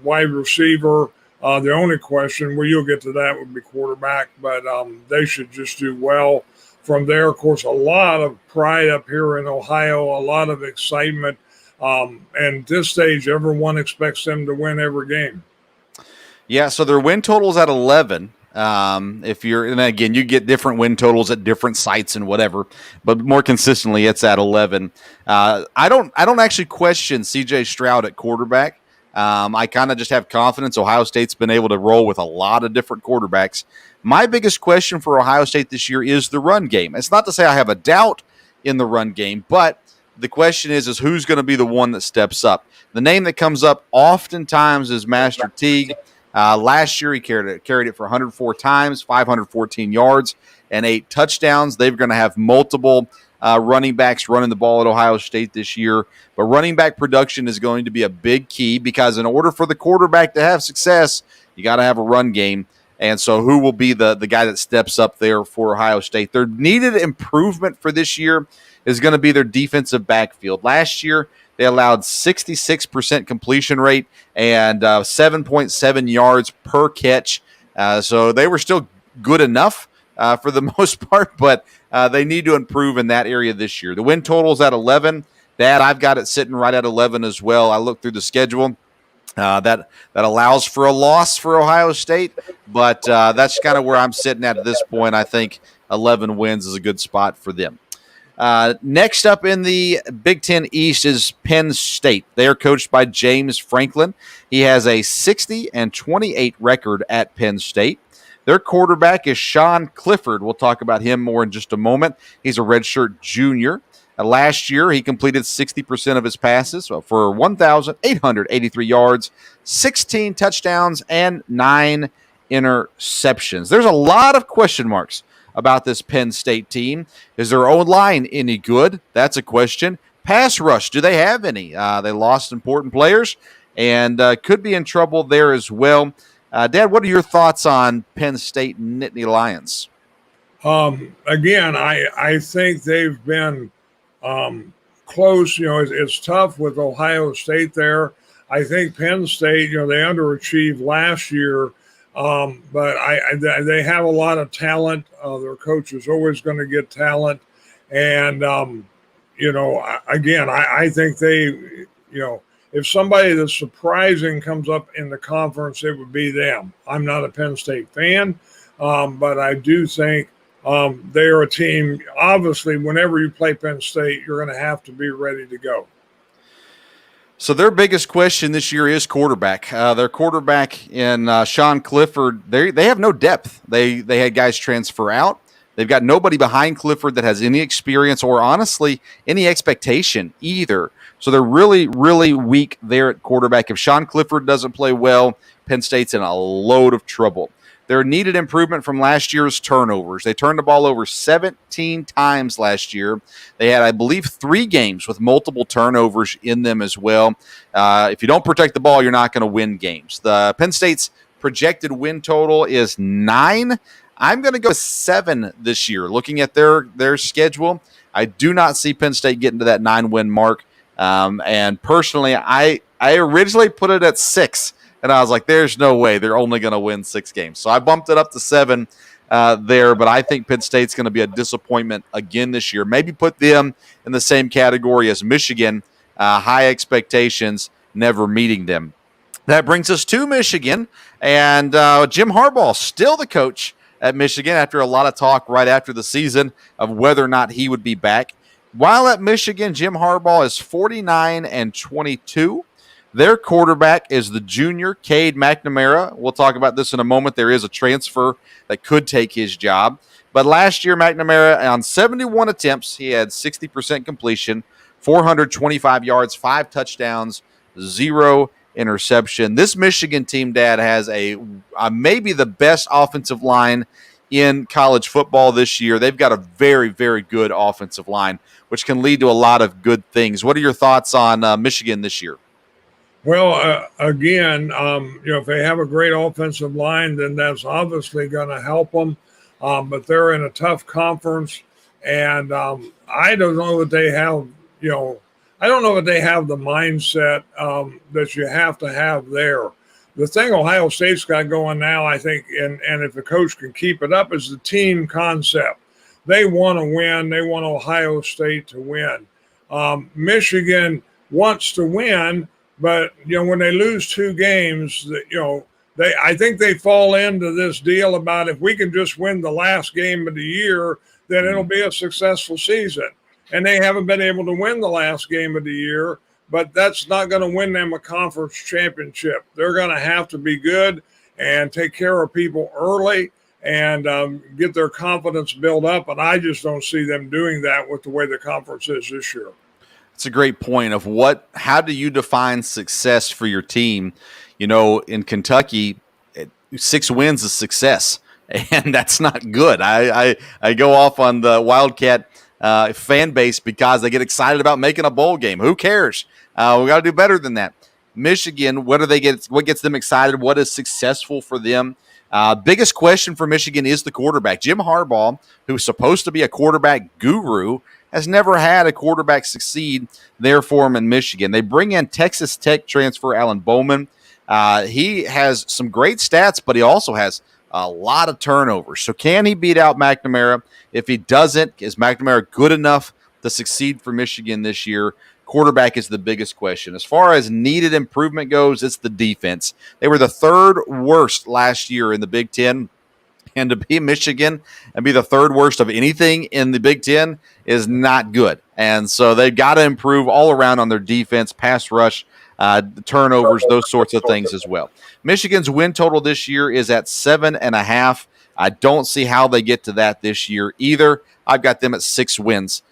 Wide receiver. The only question, you'll get to that, would be quarterback, but they should just do well. From there, of course, a lot of pride up here in Ohio, a lot of excitement. And at this stage, everyone expects them to win every game. Yeah, so their win total's at 11. And again, you get different win totals at different sites and whatever, but more consistently, it's at 11. I don't actually question C.J. Stroud at quarterback. I kind of just have confidence. Ohio State's been able to roll with a lot of different quarterbacks. My biggest question for Ohio State this year is the run game. It's not to say I have a doubt in the run game, but the question is who's going to be the one that steps up? The name that comes up oftentimes is Master Teague. Last year, he carried it for 104 times, 514 yards, and 8 touchdowns. They're going to have multiple running backs running the ball at Ohio State this year. But running back production is going to be a big key because in order for the quarterback to have success, you got to have a run game. And so who will be the guy that steps up there for Ohio State? Their needed improvement for this year is going to be their defensive backfield. Last year, they allowed 66% completion rate and 7.7 yards per catch. So they were still good enough, for the most part, but they need to improve in that area this year. The win total is at 11. Dad, I've got it sitting right at 11 as well. I looked through the schedule. That allows for a loss for Ohio State, but that's kind of where I'm sitting at this point. I think 11 wins is a good spot for them. Next up in the Big Ten East is Penn State. They are coached by James Franklin. He has a 60-28 record at Penn State. Their quarterback is Sean Clifford. We'll talk about him more in just a moment. He's a redshirt junior. Last year, he completed 60% of his passes for 1,883 yards, 16 touchdowns, and 9 interceptions. There's a lot of question marks about this Penn State team. Is their own line any good? That's a question. Pass rush, do they have any? They lost important players and could be in trouble there as well. Dad, what are your thoughts on Penn State Nittany Lions? Again, I think they've been close. It's tough with Ohio State there. I think Penn State, they underachieved last year, but they have a lot of talent. Their coach is always going to get talent. And, again, I think they, if somebody that's surprising comes up in the conference, it would be them. I'm not a Penn State fan, but I do think they are a team. Obviously, whenever you play Penn State, you're going to have to be ready to go. So their biggest question this year is quarterback. Their quarterback in Sean Clifford, they have no depth. They had guys transfer out. They've got nobody behind Clifford that has any experience or honestly any expectation either. So they're really, really weak there at quarterback. If Sean Clifford doesn't play well, Penn State's in a load of trouble. There needed improvement from last year's turnovers. They turned the ball over 17 times last year. They had, I believe, 3 games with multiple turnovers in them as well. If you don't protect the ball, you're not going to win games. The Penn State's projected win total is 9. I'm going to go 7 this year. Looking at their schedule, I do not see Penn State getting to that 9-win mark. And personally, I originally put it at 6. And I was like, there's no way they're only going to win 6 games. So I bumped it up to 7 there, but I think Penn State's going to be a disappointment again this year. Maybe put them in the same category as Michigan, high expectations, never meeting them. That brings us to Michigan, and Jim Harbaugh, still the coach at Michigan after a lot of talk right after the season of whether or not he would be back. While at Michigan, Jim Harbaugh is 49-22. Their quarterback is the junior, Cade McNamara. We'll talk about this in a moment. There is a transfer that could take his job. But last year, McNamara, on 71 attempts, he had 60% completion, 425 yards, 5 touchdowns, 0 interception. This Michigan team, Dad, has a maybe the best offensive line in college football this year. They've got a very, very good offensive line, which can lead to a lot of good things. What are your thoughts on Michigan this year? Well, again, if they have a great offensive line, then that's obviously going to help them. But they're in a tough conference, and I don't know that they have, I don't know that they have the mindset that you have to have there. The thing Ohio State's got going now, I think, and if the coach can keep it up, is the team concept. They want to win. They want Ohio State to win. Michigan wants to win. But, when they lose 2 games, I think they fall into this deal about if we can just win the last game of the year, then it'll be a successful season. And they haven't been able to win the last game of the year, but that's not going to win them a conference championship. They're going to have to be good and take care of people early and get their confidence built up. And I just don't see them doing that with the way the conference is this year. It's a great point of how do you define success for your team? In Kentucky, 6 wins is success, and that's not good. I go off on the Wildcat fan base because they get excited about making a bowl game. Who cares? We got to do better than that. Michigan, what gets them excited? What is successful for them? Biggest question for Michigan is the quarterback. Jim Harbaugh, who's supposed to be a quarterback guru, has never had a quarterback succeed there for him in Michigan. They bring in Texas Tech transfer Alan Bowman. He has some great stats, but he also has a lot of turnovers. So can he beat out McNamara? If he doesn't, is McNamara good enough to succeed for Michigan this year? Quarterback is the biggest question. As far as needed improvement goes, it's the defense. They were the third worst last year in the Big Ten. And to be Michigan and be the third worst of anything in the Big Ten is not good. And so they've got to improve all around on their defense, pass rush, turnovers, those sorts of things as well. Michigan's win total this year is at 7.5. I don't see how they get to that this year either. I've got them at 6 wins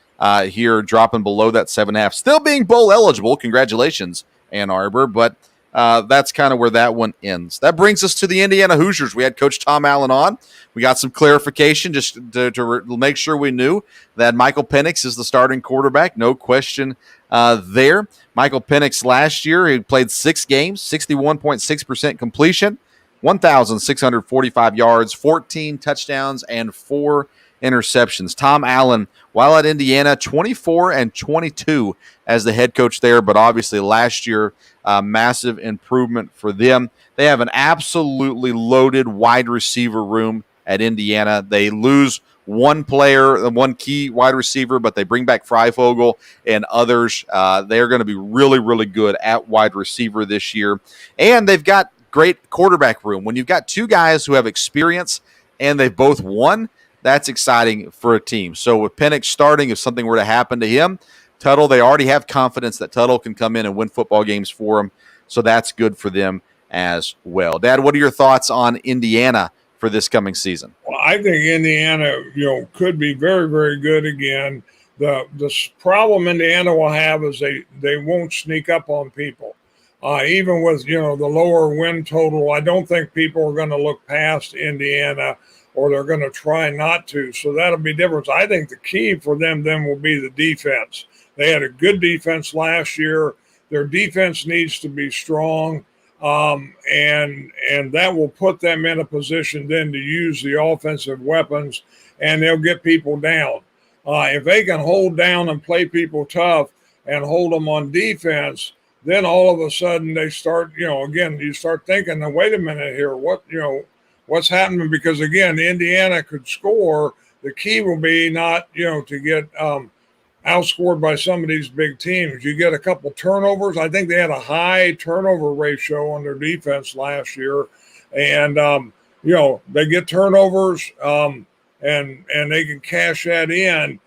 here, dropping below that 7.5. Still being bowl eligible. Congratulations, Ann Arbor. But that's kind of where that one ends. That brings us to the Indiana Hoosiers. We had Coach Tom Allen on. We got some clarification just to make sure we knew that Michael Penix is the starting quarterback. No question there. Michael Penix last year, he played 6 games, 61.6% completion, 1,645 yards, 14 touchdowns, and 4 interceptions. Tom Allen, while at Indiana, 24-22 as the head coach there, but obviously last year, massive improvement for them. They have an absolutely loaded wide receiver room at Indiana. They lose one player, one key wide receiver, but they bring back Freifogel and others. They're going to be really, really good at wide receiver this year. And they've got great quarterback room. When you've got 2 guys who have experience and they've both won, that's exciting for a team. So with Penix starting, if something were to happen to him, Tuttle, they already have confidence that Tuttle can come in and win football games for them. So that's good for them as well. Dad, what are your thoughts on Indiana for this coming season? Well, I think Indiana, could be very, very good again. The problem Indiana will have is they won't sneak up on people. Even with, the lower win total, I don't think people are going to look past Indiana, or they're going to try not to. So that'll be different. I think the key for them then will be the defense. They had a good defense last year. Their defense needs to be strong, and that will put them in a position then to use the offensive weapons, and they'll get people down. If they can hold down and play people tough and hold them on defense, then all of a sudden they start, again, you start thinking, now, wait a minute here, what's happening? Because, again, Indiana could score. The key will be not, to get outscored by some of these big teams. You get a couple turnovers. I think they had a high turnover ratio on their defense last year. And, they get turnovers and they can cash that in,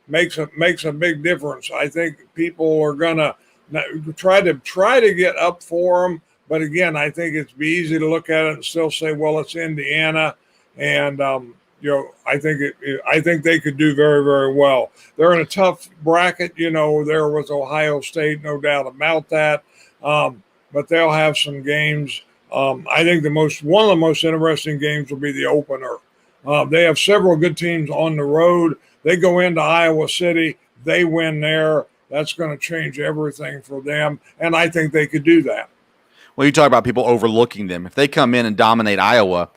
makes a big difference. I think people are going to try to get up for them. But again, I think it's be easy to look at it and still say, well, it's Indiana, and I think they could do very, very well. They're in a tough bracket, there with Ohio State, no doubt about that. But they'll have some games. I think one of the most interesting games will be the opener. They have several good teams on the road. They go into Iowa City, they win there. That's going to change everything for them, and I think they could do that. Well, you talk about people overlooking them. If they come in and dominate Iowa,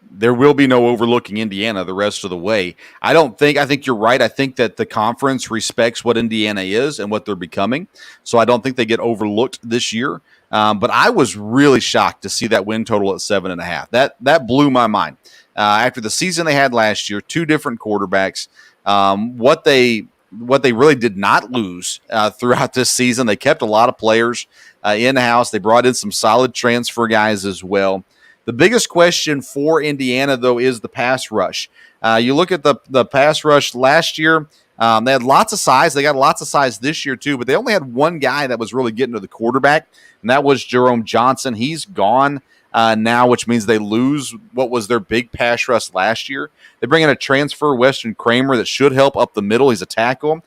there will be no overlooking Indiana the rest of the way. I think you're right. I think that the conference respects what Indiana is and what they're becoming. So I don't think they get overlooked this year. But I was really shocked to see that win total at 7.5. That blew my mind. After the season they had last year, 2 different quarterbacks, what they really did not lose throughout this season. They kept a lot of players in-house. They brought in some solid transfer guys as well. The biggest question for Indiana, though, is the pass rush. You look at the pass rush last year, they had lots of size. They got lots of size this year, too, but they only had one guy that was really getting to the quarterback, and that was Jerome Johnson. He's gone now, which means they lose what was their big pass rush last year. They bring in a transfer, Weston Kramer, that should help up the middle. He's a tackle.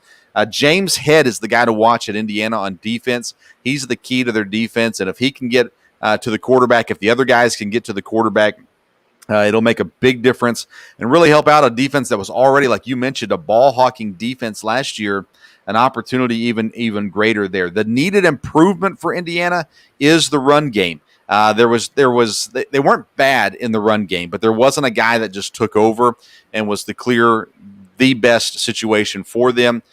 James Head is the guy to watch at Indiana on defense. He's the key to their defense, and if he can get to the quarterback, if the other guys can get to the quarterback, it'll make a big difference and really help out a defense that was already, like you mentioned, a ball-hawking defense last year, an opportunity even greater there. The needed improvement for Indiana is the run game. They weren't bad in the run game, but there wasn't a guy that just took over and was the best situation for them.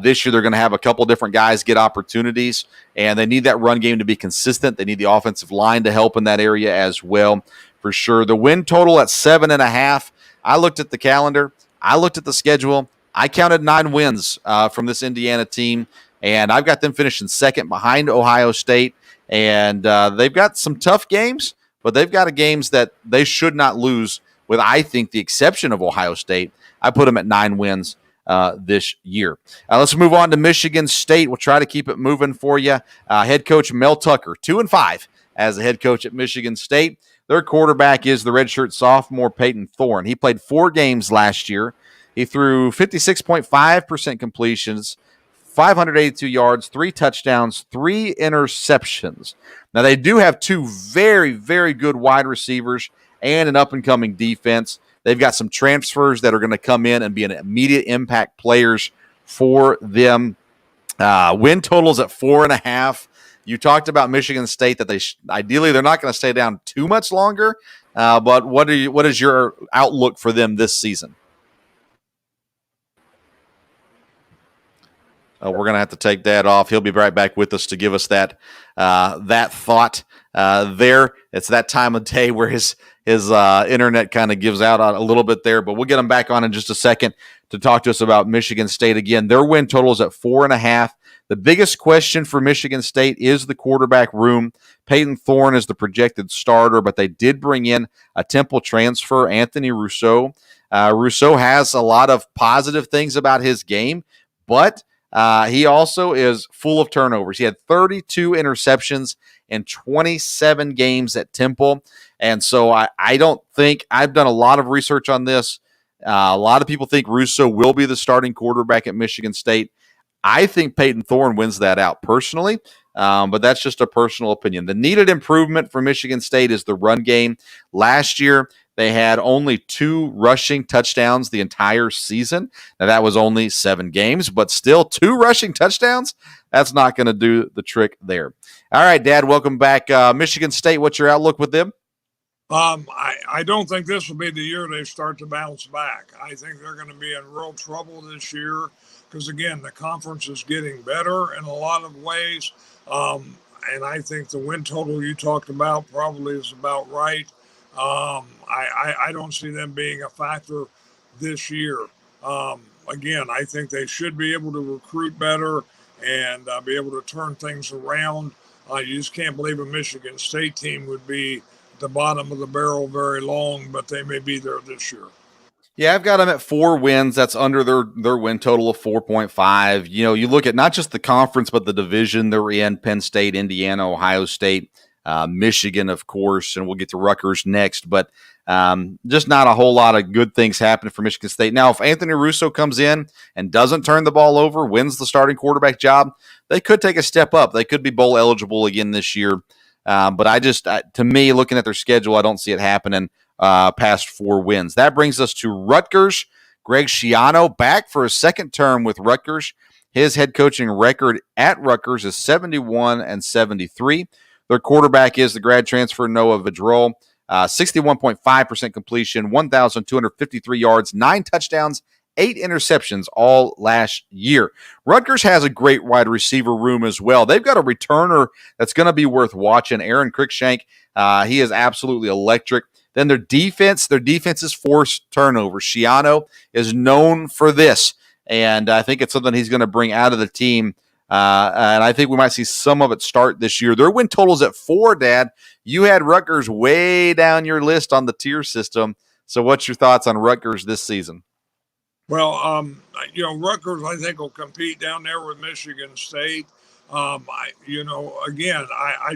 This year, they're going to have a couple different guys get opportunities, and they need that run game to be consistent. They need the offensive line to help in that area as well. for sure. The win total at 7.5. I looked at the calendar. I looked at the schedule. I counted 9 wins from this Indiana team, and I've got them finishing second behind Ohio State. And they've got some tough games, but they've got games that they should not lose, with, I think, the exception of Ohio State. I put them at 9 wins this year. Let's move on to Michigan State. We'll try to keep it moving for you. Head coach Mel Tucker, 2-5 as a head coach at Michigan State. Their quarterback is the redshirt sophomore Peyton Thorne. He played 4 games last year. He threw 56.5% completions, 582 yards, 3 touchdowns, 3 interceptions. Now, they do have 2 very, very good wide receivers and an up-and-coming defense. They've got some transfers that are going to come in and be an immediate impact players for them. Win totals at 4.5. You talked about Michigan State that ideally they're not going to stay down too much longer. But what is your outlook for them this season? We're going to have to take that off. He'll be right back with us to give us that thought there. It's that time of day where his internet kind of gives out a little bit there, but we'll get him back on in just a second to talk to us about Michigan State again. Their win total is at 4.5. The biggest question for Michigan State is the quarterback room. Peyton Thorne is the projected starter, but they did bring in a Temple transfer, Anthony Rousseau. Rousseau has a lot of positive things about his game, but he also is full of turnovers. He had 32 interceptions in 27 games at Temple. And so I don't think – I've done a lot of research on this. A lot of people think Rousseau will be the starting quarterback at Michigan State. I think Peyton Thorne wins that out personally, but that's just a personal opinion. The needed improvement for Michigan State is the run game. Last year, they had only 2 rushing touchdowns the entire season. Now, that was only 7 games, but still 2 rushing touchdowns? That's not going to do the trick there. All right, Dad, welcome back. Michigan State, what's your outlook with them? I don't think this will be the year they start to bounce back. I think they're going to be in real trouble this year because, again, the conference is getting better in a lot of ways. And I think the win total you talked about probably is about right. I don't see them being a factor this year. Again, I think they should be able to recruit better and be able to turn things around. You just can't believe a Michigan State team would be the bottom of the barrel very long, but they may be there this year. Yeah, I've got them at 4 wins. That's under their win total of 4.5. You know, you look at not just the conference, but the division they're in: Penn State, Indiana, Ohio State, Michigan, of course, and we'll get to Rutgers next. But just not a whole lot of good things happening for Michigan State. Now, if Anthony Russo comes in and doesn't turn the ball over, wins the starting quarterback job, they could take a step up. They could be bowl eligible again this year. But to me, looking at their schedule, I don't see it happening past 4 wins. That brings us to Rutgers. Greg Schiano back for a second term with Rutgers. His head coaching record at Rutgers is 71-73. Their quarterback is the grad transfer Noah Vedral. 61.5% completion, 1,253 yards, 9 touchdowns, 8 interceptions all last year. Rutgers has a great wide receiver room as well. They've got a returner that's going to be worth watching, Aaron Cruikshank. He is absolutely electric. Then their defense is forced turnovers. Schiano is known for this, and I think it's something he's going to bring out of the team. And I think we might see some of it start this year. Their win total's at 4, Dad. You had Rutgers way down your list on the tier system. So what's your thoughts on Rutgers this season? Well, Rutgers, I think, will compete down there with Michigan State. I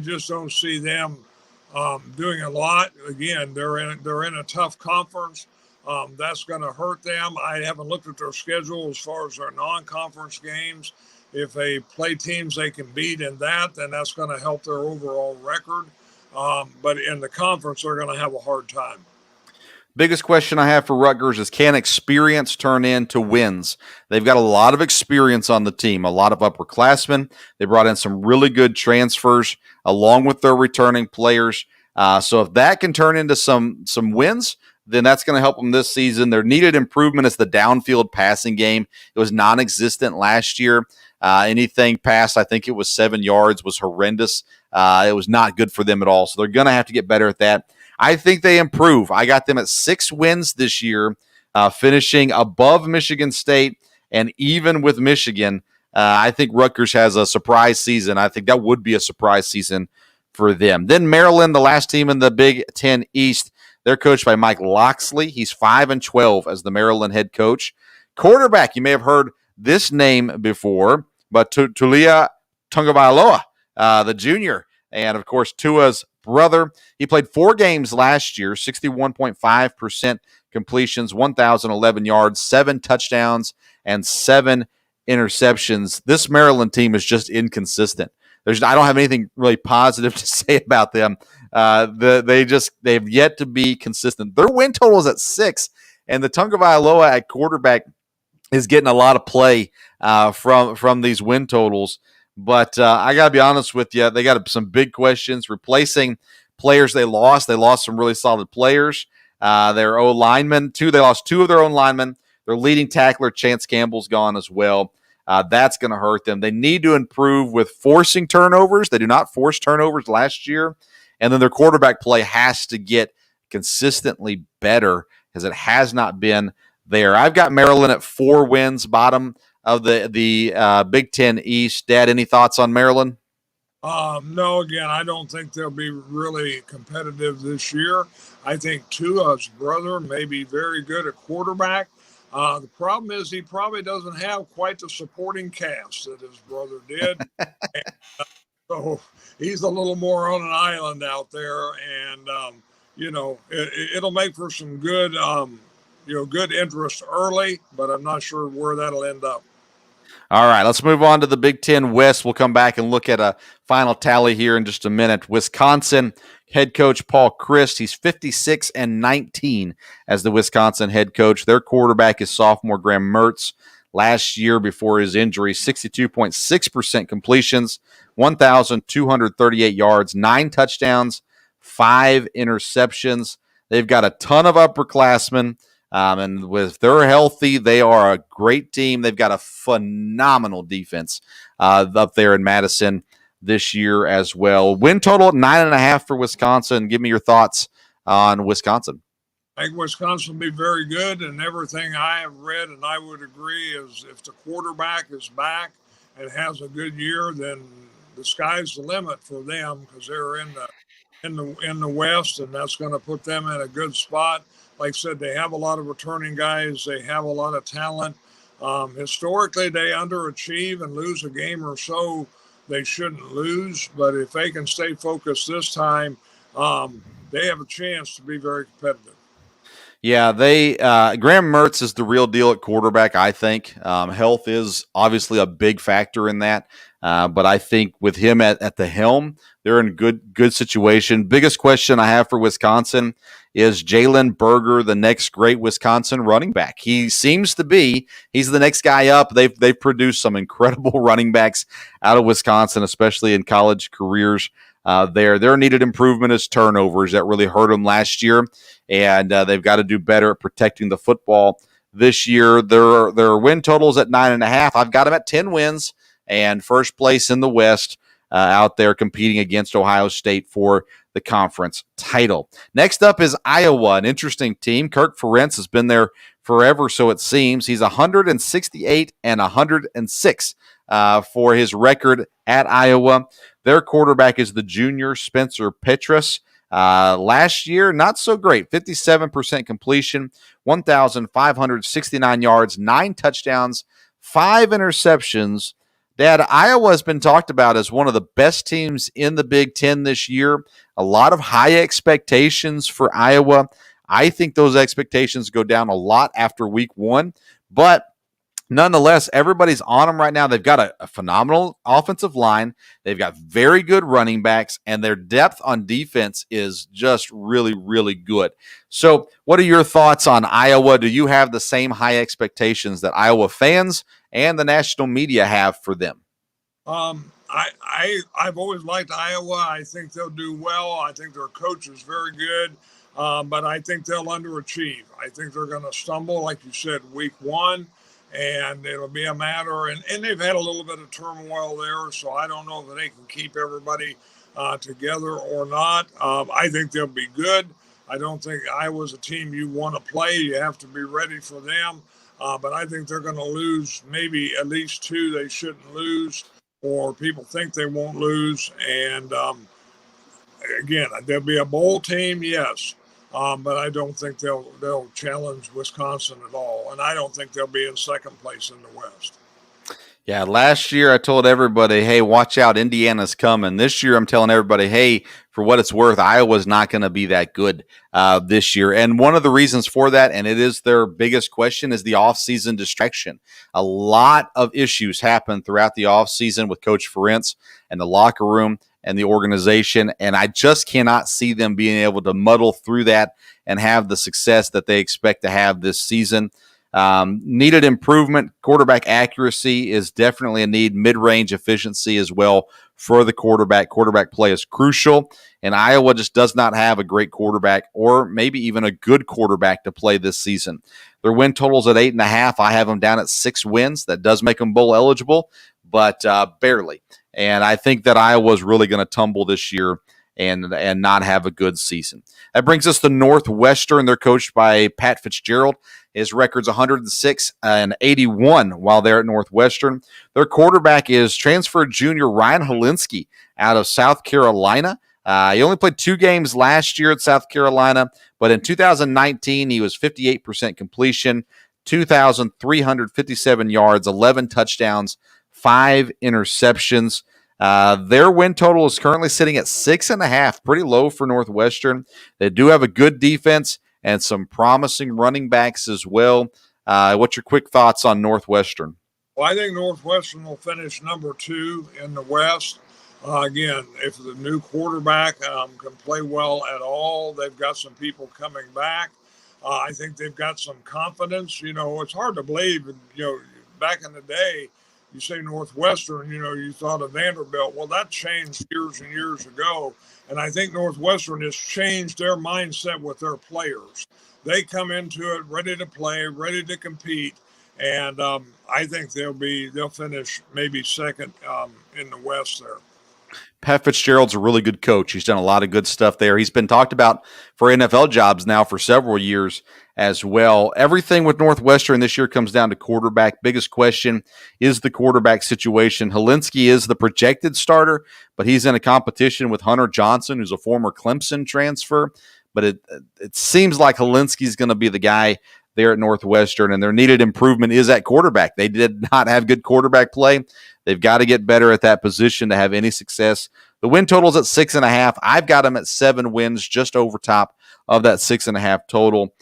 just don't see them doing a lot. Again, they're in a tough conference. That's going to hurt them. I haven't looked at their schedule as far as their non-conference games. If they play teams they can beat in that, then that's going to help their overall record. But in the conference, they're going to have a hard time. Biggest question I have for Rutgers is, can experience turn into wins? They've got a lot of experience on the team, a lot of upperclassmen. They brought in some really good transfers along with their returning players. So if that can turn into some wins, then that's going to help them this season. Their needed improvement is the downfield passing game. It was non-existent last year. Anything past, I think it was 7 yards, was horrendous. It was not good for them at all. So they're going to have to get better at that. I think they improve. I got them at 6 wins this year, finishing above Michigan State, and even with Michigan, I think Rutgers has a surprise season. I think that would be a surprise season for them. Then Maryland, the last team in the Big Ten East, they're coached by Mike Locksley. He's 5-12 as the Maryland head coach. Quarterback, you may have heard this name before, but Tulia Tagovailoa, the junior, and of course Tua's brother. He played 4 games last year, 61.5% completions, 1,011 yards, 7 touchdowns, and 7 interceptions. This Maryland team is just inconsistent. I don't have anything really positive to say about them. They've yet to be consistent. Their win total is at 6, and the Tagovailoa at quarterback is getting a lot of play from these win totals. But I got to be honest with you, they got some big questions. Replacing players they lost some really solid players. Their O-linemen, they lost 2 of their own linemen. Their leading tackler, Chance Campbell's gone as well. That's going to hurt them. They need to improve with forcing turnovers. They do not force turnovers last year. And then their quarterback play has to get consistently better, because it has not been there. I've got Maryland at 4 wins, bottom of the Big Ten East. Dad, any thoughts on Maryland? No, again, I don't think they'll be really competitive this year. I think Tua's brother may be very good at quarterback. The problem is he probably doesn't have quite the supporting cast that his brother did. So he's a little more on an island out there. And, it'll make for some good, good interest early, but I'm not sure where that'll end up. All right, let's move on to the Big Ten West. We'll come back and look at a final tally here in just a minute. Wisconsin head coach Paul Chryst, he's 56-19 as the Wisconsin head coach. Their quarterback is sophomore Graham Mertz. Last year, before his injury, 62.6% completions, 1,238 yards, 9 touchdowns, 5 interceptions. They've got a ton of upperclassmen. And if they're healthy, they are a great team. They've got a phenomenal defense up there in Madison this year as well. Win total at 9.5 for Wisconsin. Give me your thoughts on Wisconsin. I think Wisconsin will be very good, and everything I have read, and I would agree, is if the quarterback is back and has a good year, then the sky's the limit for them, because they're in the West, and that's going to put them in a good spot. Like I said, they have a lot of returning guys. They have a lot of talent. Historically, they underachieve and lose a game or so they shouldn't lose. But if they can stay focused this time, they have a chance to be very competitive. Yeah, Graham Mertz is the real deal at quarterback, I think. Health is obviously a big factor in that. But I think with him at the helm, they're in a good situation. Biggest question I have for Wisconsin is Jalen Berger the next great Wisconsin running back? He seems to be. He's the next guy up. They've produced some incredible running backs out of Wisconsin, especially in college careers. Their needed improvement is turnovers. That really hurt them last year, and they've got to do better at protecting the football this year. Their win totals at 9.5. I've got them at 10 wins and first place in the West, out there competing against Ohio State for the conference title. Next up is Iowa, an interesting team. Kirk Ferentz has been there forever, so it seems. He's 168-106 for his record at Iowa. Their quarterback is the junior Spencer Petras. Last year, not so great. 57% completion, 1,569 yards, 9 touchdowns, 5 interceptions. Dad, Iowa has been talked about as one of the best teams in the Big Ten this year. A lot of high expectations for Iowa. I think those expectations go down a lot after week 1, but nonetheless, everybody's on them right now. They've got a phenomenal offensive line. They've got very good running backs, and their depth on defense is just really, really good. So what are your thoughts on Iowa? Do you have the same high expectations that Iowa fans and the national media have for them? I've always liked Iowa. I think they'll do well. I think their coach is very good, but I think they'll underachieve. I think they're going to stumble, like you said, week 1. And it'll be a matter, and they've had a little bit of turmoil there, so I don't know that they can keep everybody together or not. I think they'll be good. I don't think Iowa's a team you want to play. You have to be ready for them. But I think they're going to lose maybe at least two they shouldn't lose, or people think they won't lose. And again, there'll be a bowl team, yes, but I don't think they'll challenge Wisconsin at all. And I don't think they'll be in second place in the West. Yeah, last year I told everybody, hey, watch out, Indiana's coming. This year I'm telling everybody, hey, for what it's worth, Iowa's not going to be that good this year. And one of the reasons for that, and it is their biggest question, is the offseason distraction. A lot of issues happened throughout the offseason with Coach Ferentz and the locker room and the organization, and I just cannot see them being able to muddle through that and have the success that they expect to have this season. Needed improvement. Quarterback accuracy is definitely a need. Mid-range efficiency as well for the quarterback. Quarterback play is crucial, and Iowa just does not have a great quarterback or maybe even a good quarterback to play this season. Their win total's at 8.5. I have them down at 6 wins. That does make them bowl eligible, but barely. And I think that Iowa's really going to tumble this year and not have a good season. That brings us to Northwestern. They're coached by Pat Fitzgerald. His record's 106-81 while they're at Northwestern. Their quarterback is transferred junior Ryan Helinski out of South Carolina. He only played 2 games last year at South Carolina, but in 2019 he was 58% completion, 2,357 yards, 11 touchdowns, 5 interceptions. Their win total is currently sitting at 6.5, pretty low for Northwestern. They do have a good defense and some promising running backs as well. What's your quick thoughts on Northwestern? Well, I think Northwestern will finish number 2 in the West. Again, if the new quarterback can play well at all, they've got some people coming back. I think they've got some confidence. You know, it's hard to believe, back in the day, you say Northwestern, you thought of Vanderbilt. Well, that changed years and years ago. And I think Northwestern has changed their mindset with their players. They come into it ready to play, ready to compete. And I think they'll finish maybe second in the West there. Pat Fitzgerald's a really good coach. He's done a lot of good stuff there. He's been talked about for NFL jobs now for several years as well. Everything with Northwestern this year comes down to quarterback. Biggest question is the quarterback situation. Helinski is the projected starter, but he's in a competition with Hunter Johnson, who's a former Clemson transfer. But it seems like Helinski's going to be the guy there at Northwestern, and their needed improvement is at quarterback. They did not have good quarterback play. They've got to get better at that position to have any success. The win total's at 6.5. I've got them at 7 wins, just over top of that 6.5 total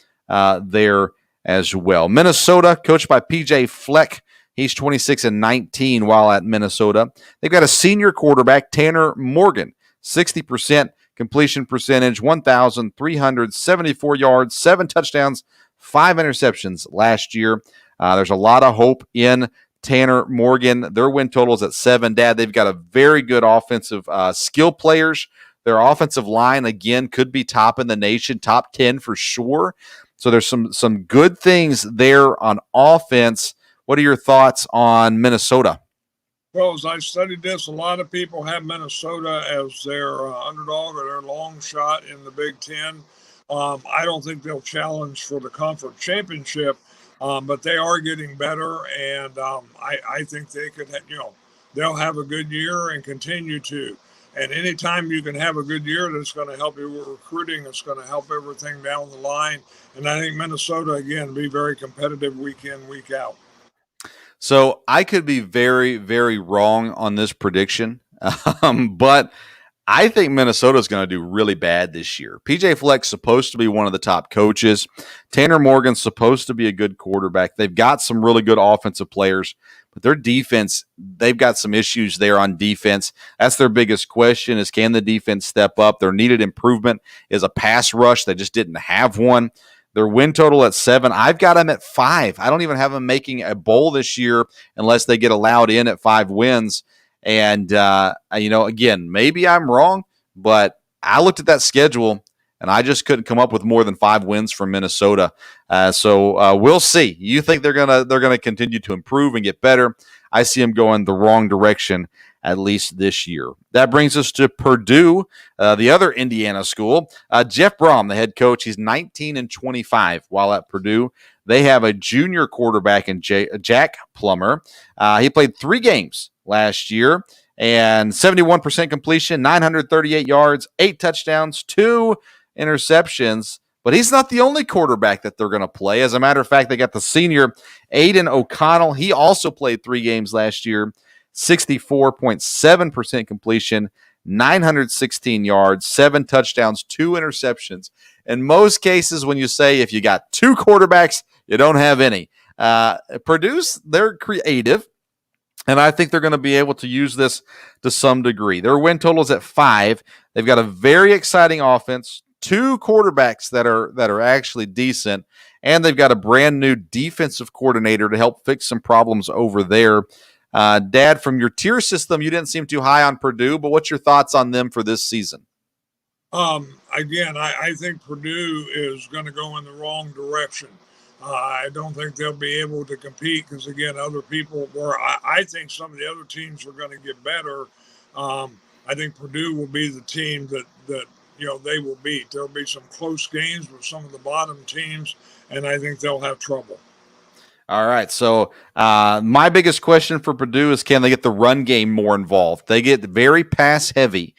there as well. Minnesota, coached by PJ Fleck. He's 26-19 while at Minnesota. They've got a senior quarterback, Tanner Morgan, 60% completion percentage, 1,374 yards, 7 touchdowns, 5 interceptions last year. There's a lot of hope in Tanner Morgan. Their win total is at 7. Dad, they've got a very good offensive skill players. Their offensive line, again, could be top in the nation, top 10 for sure. So there's some good things there on offense. What are your thoughts on Minnesota? Well, as I studied this, a lot of people have Minnesota as their underdog or their long shot in the Big Ten. I don't think they'll challenge for the conference championship, but they are getting better, and I think they could, they'll have a good year and continue to. And anytime you can have a good year, that's going to help you with recruiting. It's going to help everything down the line. And I think Minnesota, again, be very competitive week in, week out. So I could be very, very wrong on this prediction, but I think Minnesota's going to do really bad this year. PJ Fleck's supposed to be one of the top coaches. Tanner Morgan's supposed to be a good quarterback. They've got some really good offensive players, but their defense, they've got some issues there on defense. That's their biggest question is, can the defense step up? Their needed improvement is a pass rush. They just didn't have one. Their win total at 7. I've got them at 5. I don't even have them making a bowl this year unless they get allowed in at 5 wins. And, again, maybe I'm wrong, but I looked at that schedule and I just couldn't come up with more than 5 wins from Minnesota. So we'll see. You think they're gonna continue to improve and get better? I see them going the wrong direction at least this year. That brings us to Purdue, the other Indiana school. Jeff Brom, the head coach, he's 19-25 while at Purdue. They have a junior quarterback in Jack Plummer. He played 3 games last year and 71% completion, 938 yards, 8 touchdowns, 2 interceptions. But he's not the only quarterback that they're going to play. As a matter of fact, they got the senior Aiden O'Connell. He also played 3 games last year, 64.7% completion, 916 yards, 7 touchdowns, 2 interceptions. In most cases, when you say if you got 2 quarterbacks, you don't have any. Purdue's, they're creative, and I think they're going to be able to use this to some degree. Their win total is at 5. They've got a very exciting offense, 2 quarterbacks that are actually decent, and they've got a brand new defensive coordinator to help fix some problems over there. Dad, from your tier system, you didn't seem too high on Purdue, but what's your thoughts on them for this season? Again, I think Purdue is going to go in the wrong direction. I don't think they'll be able to compete because, again, other people were. I think some of the other teams are going to get better. I think Purdue will be the team that they will beat. There'll be some close games with some of the bottom teams, and I think they'll have trouble. All right, so my biggest question for Purdue is, can they get the run game more involved? They get very pass-heavy,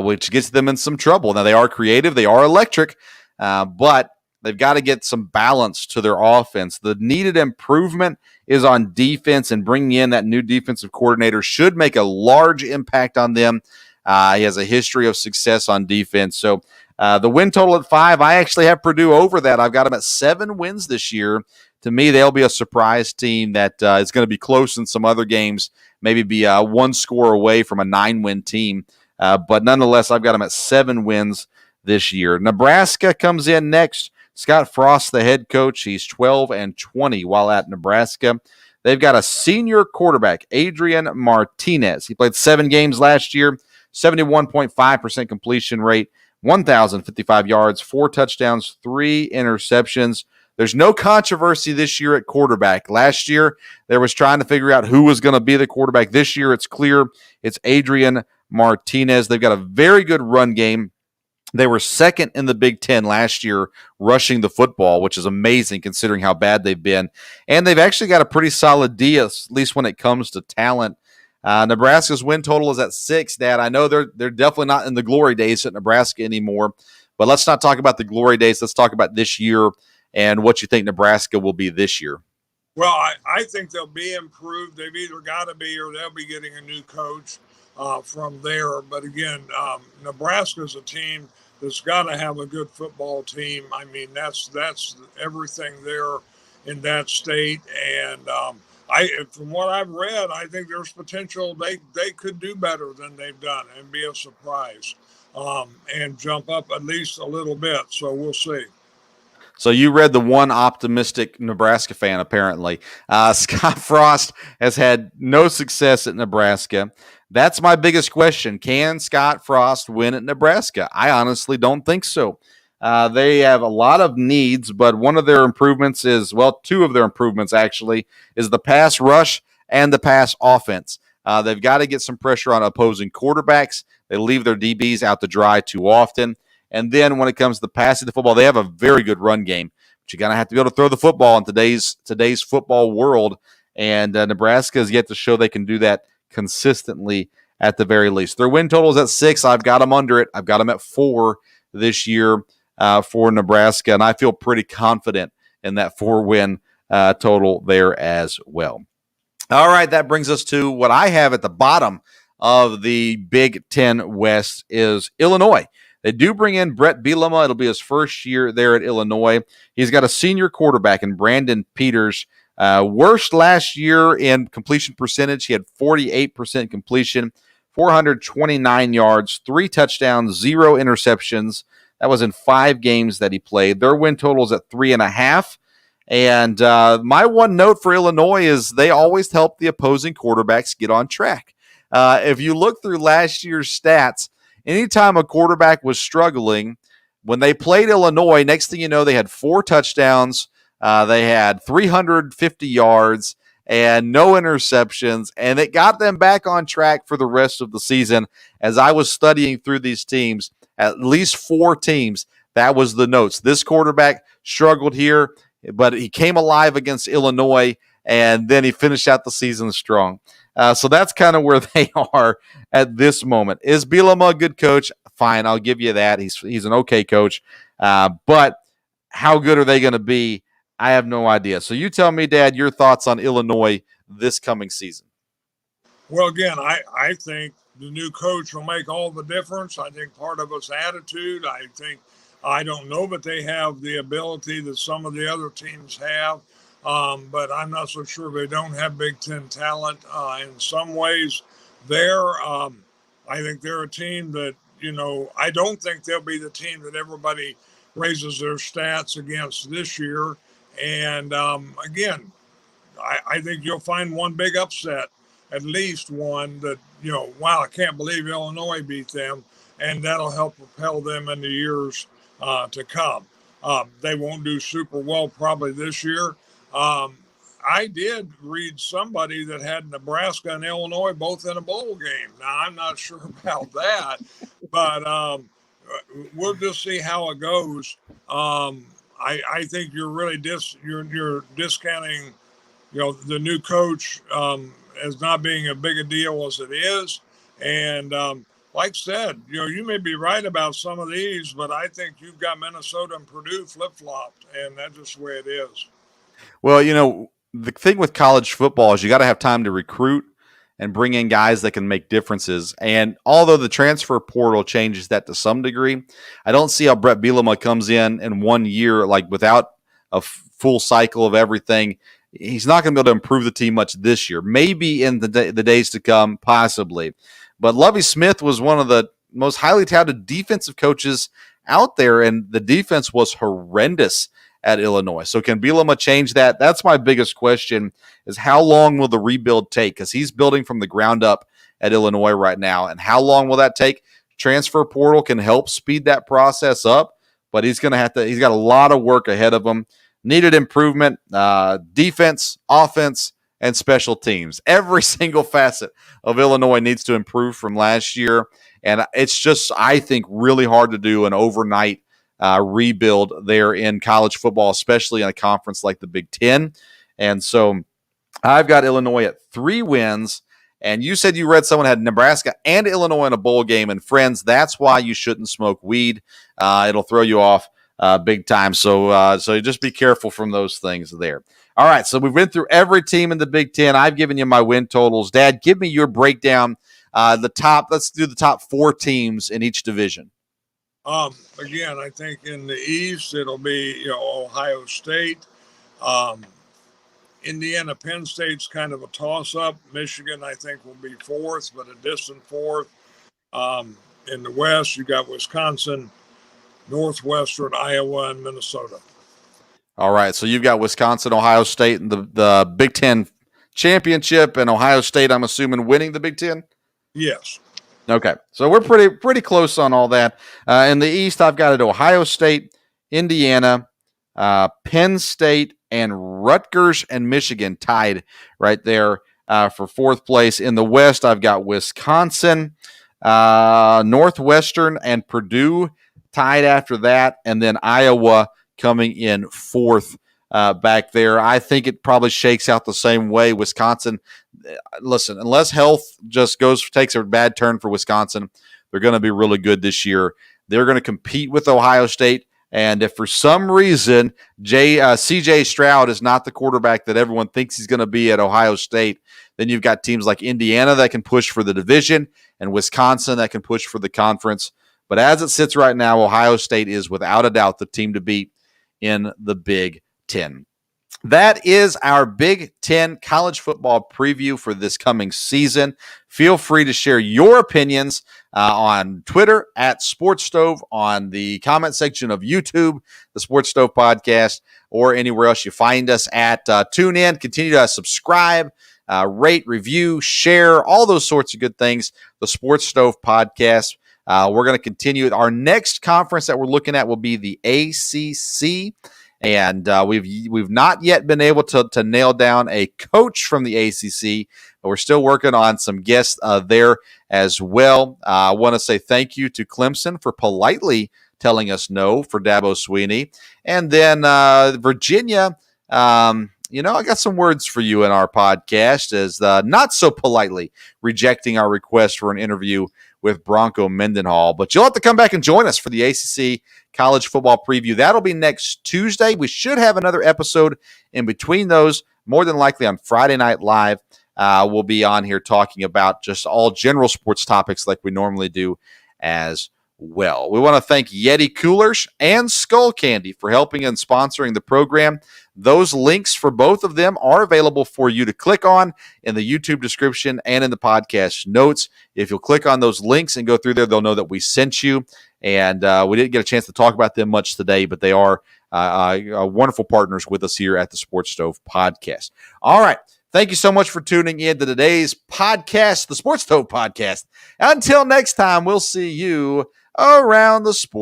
which gets them in some trouble. Now, they are creative, they are electric, but they've got to get some balance to their offense. The needed improvement is on defense, and bringing in that new defensive coordinator should make a large impact on them. He has a history of success on defense. So the win total at 5, I actually have Purdue over that. I've got them at 7 wins this year. To me, they'll be a surprise team that is going to be close in some other games, maybe be 1 score away from a 9-win team. But nonetheless, I've got them at 7 wins this year. Nebraska comes in next. Scott Frost, the head coach, he's 12-20 while at Nebraska. They've got a senior quarterback, Adrian Martinez. He played 7 games last year, 71.5% completion rate, 1,055 yards, 4 touchdowns, 3 interceptions. There's no controversy this year at quarterback. Last year, there was trying to figure out who was going to be the quarterback. This year, it's clear it's Adrian Martinez. They've got a very good run game. They were second in the Big Ten last year rushing the football, which is amazing considering how bad they've been. And they've actually got a pretty solid D, at least when it comes to talent. Nebraska's win total is at 6, Dad. I know they're definitely not in the glory days at Nebraska anymore, but let's not talk about the glory days. Let's talk about this year and what you think Nebraska will be this year. Well, I think they'll be improved. They've either got to be or they'll be getting a new coach from there. But again, Nebraska's a team that's got to have a good football team. I mean, that's everything there in that state. And from what I've read, I think there's potential they could do better than they've done and be a surprise and jump up at least a little bit. So we'll see. So you read the one optimistic Nebraska fan, apparently. Scott Frost has had no success at Nebraska. That's my biggest question. Can Scott Frost win at Nebraska? I honestly don't think so. They have a lot of needs, but one of their improvements is, well, 2 of their improvements actually, is the pass rush and the pass offense. They've got to get some pressure on opposing quarterbacks. They leave their DBs out to dry too often. And then when it comes to passing the football, they have a very good run game. But you're going to have to be able to throw the football in today's football world. And Nebraska has yet to show they can do that consistently at the very least. Their win total is at 6. I've got them under it. I've got them at 4 this year for Nebraska. And I feel pretty confident in that 4-win total there as well. All right, that brings us to what I have at the bottom of the Big Ten West is Illinois. They do bring in Brett Bielema. It'll be his first year there at Illinois. He's got a senior quarterback in Brandon Peters. Worst last year in completion percentage. He had 48% completion, 429 yards, 3 touchdowns, 0 interceptions. That was in 5 games that he played. Their win total is at 3.5. And my one note for Illinois is they always help the opposing quarterbacks get on track. If you look through last year's stats, anytime a quarterback was struggling, when they played Illinois, next thing you know, they had 4 touchdowns. They had 350 yards, and no interceptions, and it got them back on track for the rest of the season. As I was studying through these teams, at least 4 teams, that was the notes. This quarterback struggled here, but he came alive against Illinois, and then he finished out the season strong. So that's kind of where they are at this moment. Is Bielema a good coach? Fine, I'll give you that. He's an okay coach. But how good are they going to be? I have no idea. So you tell me, Dad, your thoughts on Illinois this coming season. Well, again, I think the new coach will make all the difference. I think part of it's attitude. I don't know, but they have the ability that some of the other teams have. But I'm not so sure they don't have Big Ten talent. In some ways, I think they're a team that, I don't think they'll be the team that everybody raises their stats against this year. And again, I think you'll find one big upset, at least one that, wow, I can't believe Illinois beat them. And that'll help propel them in the years to come. They won't do super well probably this year. I did read somebody that had Nebraska and Illinois both in a bowl game. Now, I'm not sure about that, but we'll just see how it goes. I think you're really you're discounting, the new coach as not being as big a deal as it is. And like I said, you may be right about some of these, but I think you've got Minnesota and Purdue flip-flopped, and that's just the way it is. Well, the thing with college football is you got to have time to recruit and bring in guys that can make differences. And although the transfer portal changes that to some degree, I don't see how Brett Bielema comes in 1 year, like without a full cycle of everything. He's not going to be able to improve the team much this year. Maybe in the days to come, possibly. But Lovie Smith was one of the most highly touted defensive coaches out there, and the defense was horrendous at Illinois. So can Bielema change that? That's my biggest question, is how long will the rebuild take? Because he's building from the ground up at Illinois right now. And how long will that take? Transfer portal can help speed that process up, but he's got a lot of work ahead of him. Needed improvement, defense, offense, and special teams. Every single facet of Illinois needs to improve from last year. And it's just, I think, really hard to do an overnight rebuild there in college football, especially in a conference like the Big Ten. And so I've got Illinois at 3 wins. And you said you read someone had Nebraska and Illinois in a bowl game. And friends, that's why you shouldn't smoke weed. It'll throw you off big time. So just be careful from those things there. All right, so we've been through every team in the Big Ten. I've given you my win totals. Dad, give me your breakdown. Let's do the top 4 teams in each division. Again, I think in the East, it'll be, Ohio State. Indiana, Penn State's kind of a toss-up. Michigan, I think, will be 4th, but a distant 4th. In the West, you got Wisconsin, Northwestern, Iowa, and Minnesota. All right, so you've got Wisconsin, Ohio State, and the Big Ten championship, and Ohio State, I'm assuming, winning the Big Ten? Yes. Okay, so we're pretty close on all that. In the East, I've got it Ohio State, Indiana, Penn State, and Rutgers and Michigan tied right there for 4th place. In the West, I've got Wisconsin, Northwestern, and Purdue tied after that, and then Iowa coming in 4th back there. I think it probably shakes out the same way. Wisconsin, listen, unless health just takes a bad turn for Wisconsin, they're going to be really good this year. They're going to compete with Ohio State. And if for some reason C.J. Stroud is not the quarterback that everyone thinks he's going to be at Ohio State, then you've got teams like Indiana that can push for the division and Wisconsin that can push for the conference. But as it sits right now, Ohio State is without a doubt the team to beat in the Big Ten. That is our Big Ten college football preview for this coming season. Feel free to share your opinions on Twitter at Sports Stove, on the comment section of YouTube, the Sports Stove Podcast, or anywhere else you find us at. Tune in, continue to subscribe, rate, review, share, all those sorts of good things. The Sports Stove Podcast. We're going to continue. Our next conference that we're looking at will be the ACC. And we've not yet been able to nail down a coach from the ACC, but we're still working on some guests there as well. I want to say thank you to Clemson for politely telling us no for Dabo Swinney. And then Virginia, I got some words for you in our podcast as not so politely rejecting our request for an interview with Bronco Mendenhall. But you'll have to come back and join us for the ACC College Football Preview. That'll be next Tuesday. We should have another episode in between those, more than likely on Friday Night Live. We'll be on here talking about just all general sports topics like we normally do as well. We want to thank Yeti Coolers and Skull Candy for helping and sponsoring the program. Those links for both of them are available for you to click on in the YouTube description and in the podcast notes. If you'll click on those links and go through there, they'll know that we sent you. And we didn't get a chance to talk about them much today, but they are wonderful partners with us here at the Sports Stove Podcast. All right. Thank you so much for tuning in to today's podcast, the Sports Stove Podcast. Until next time, we'll see you around the sports.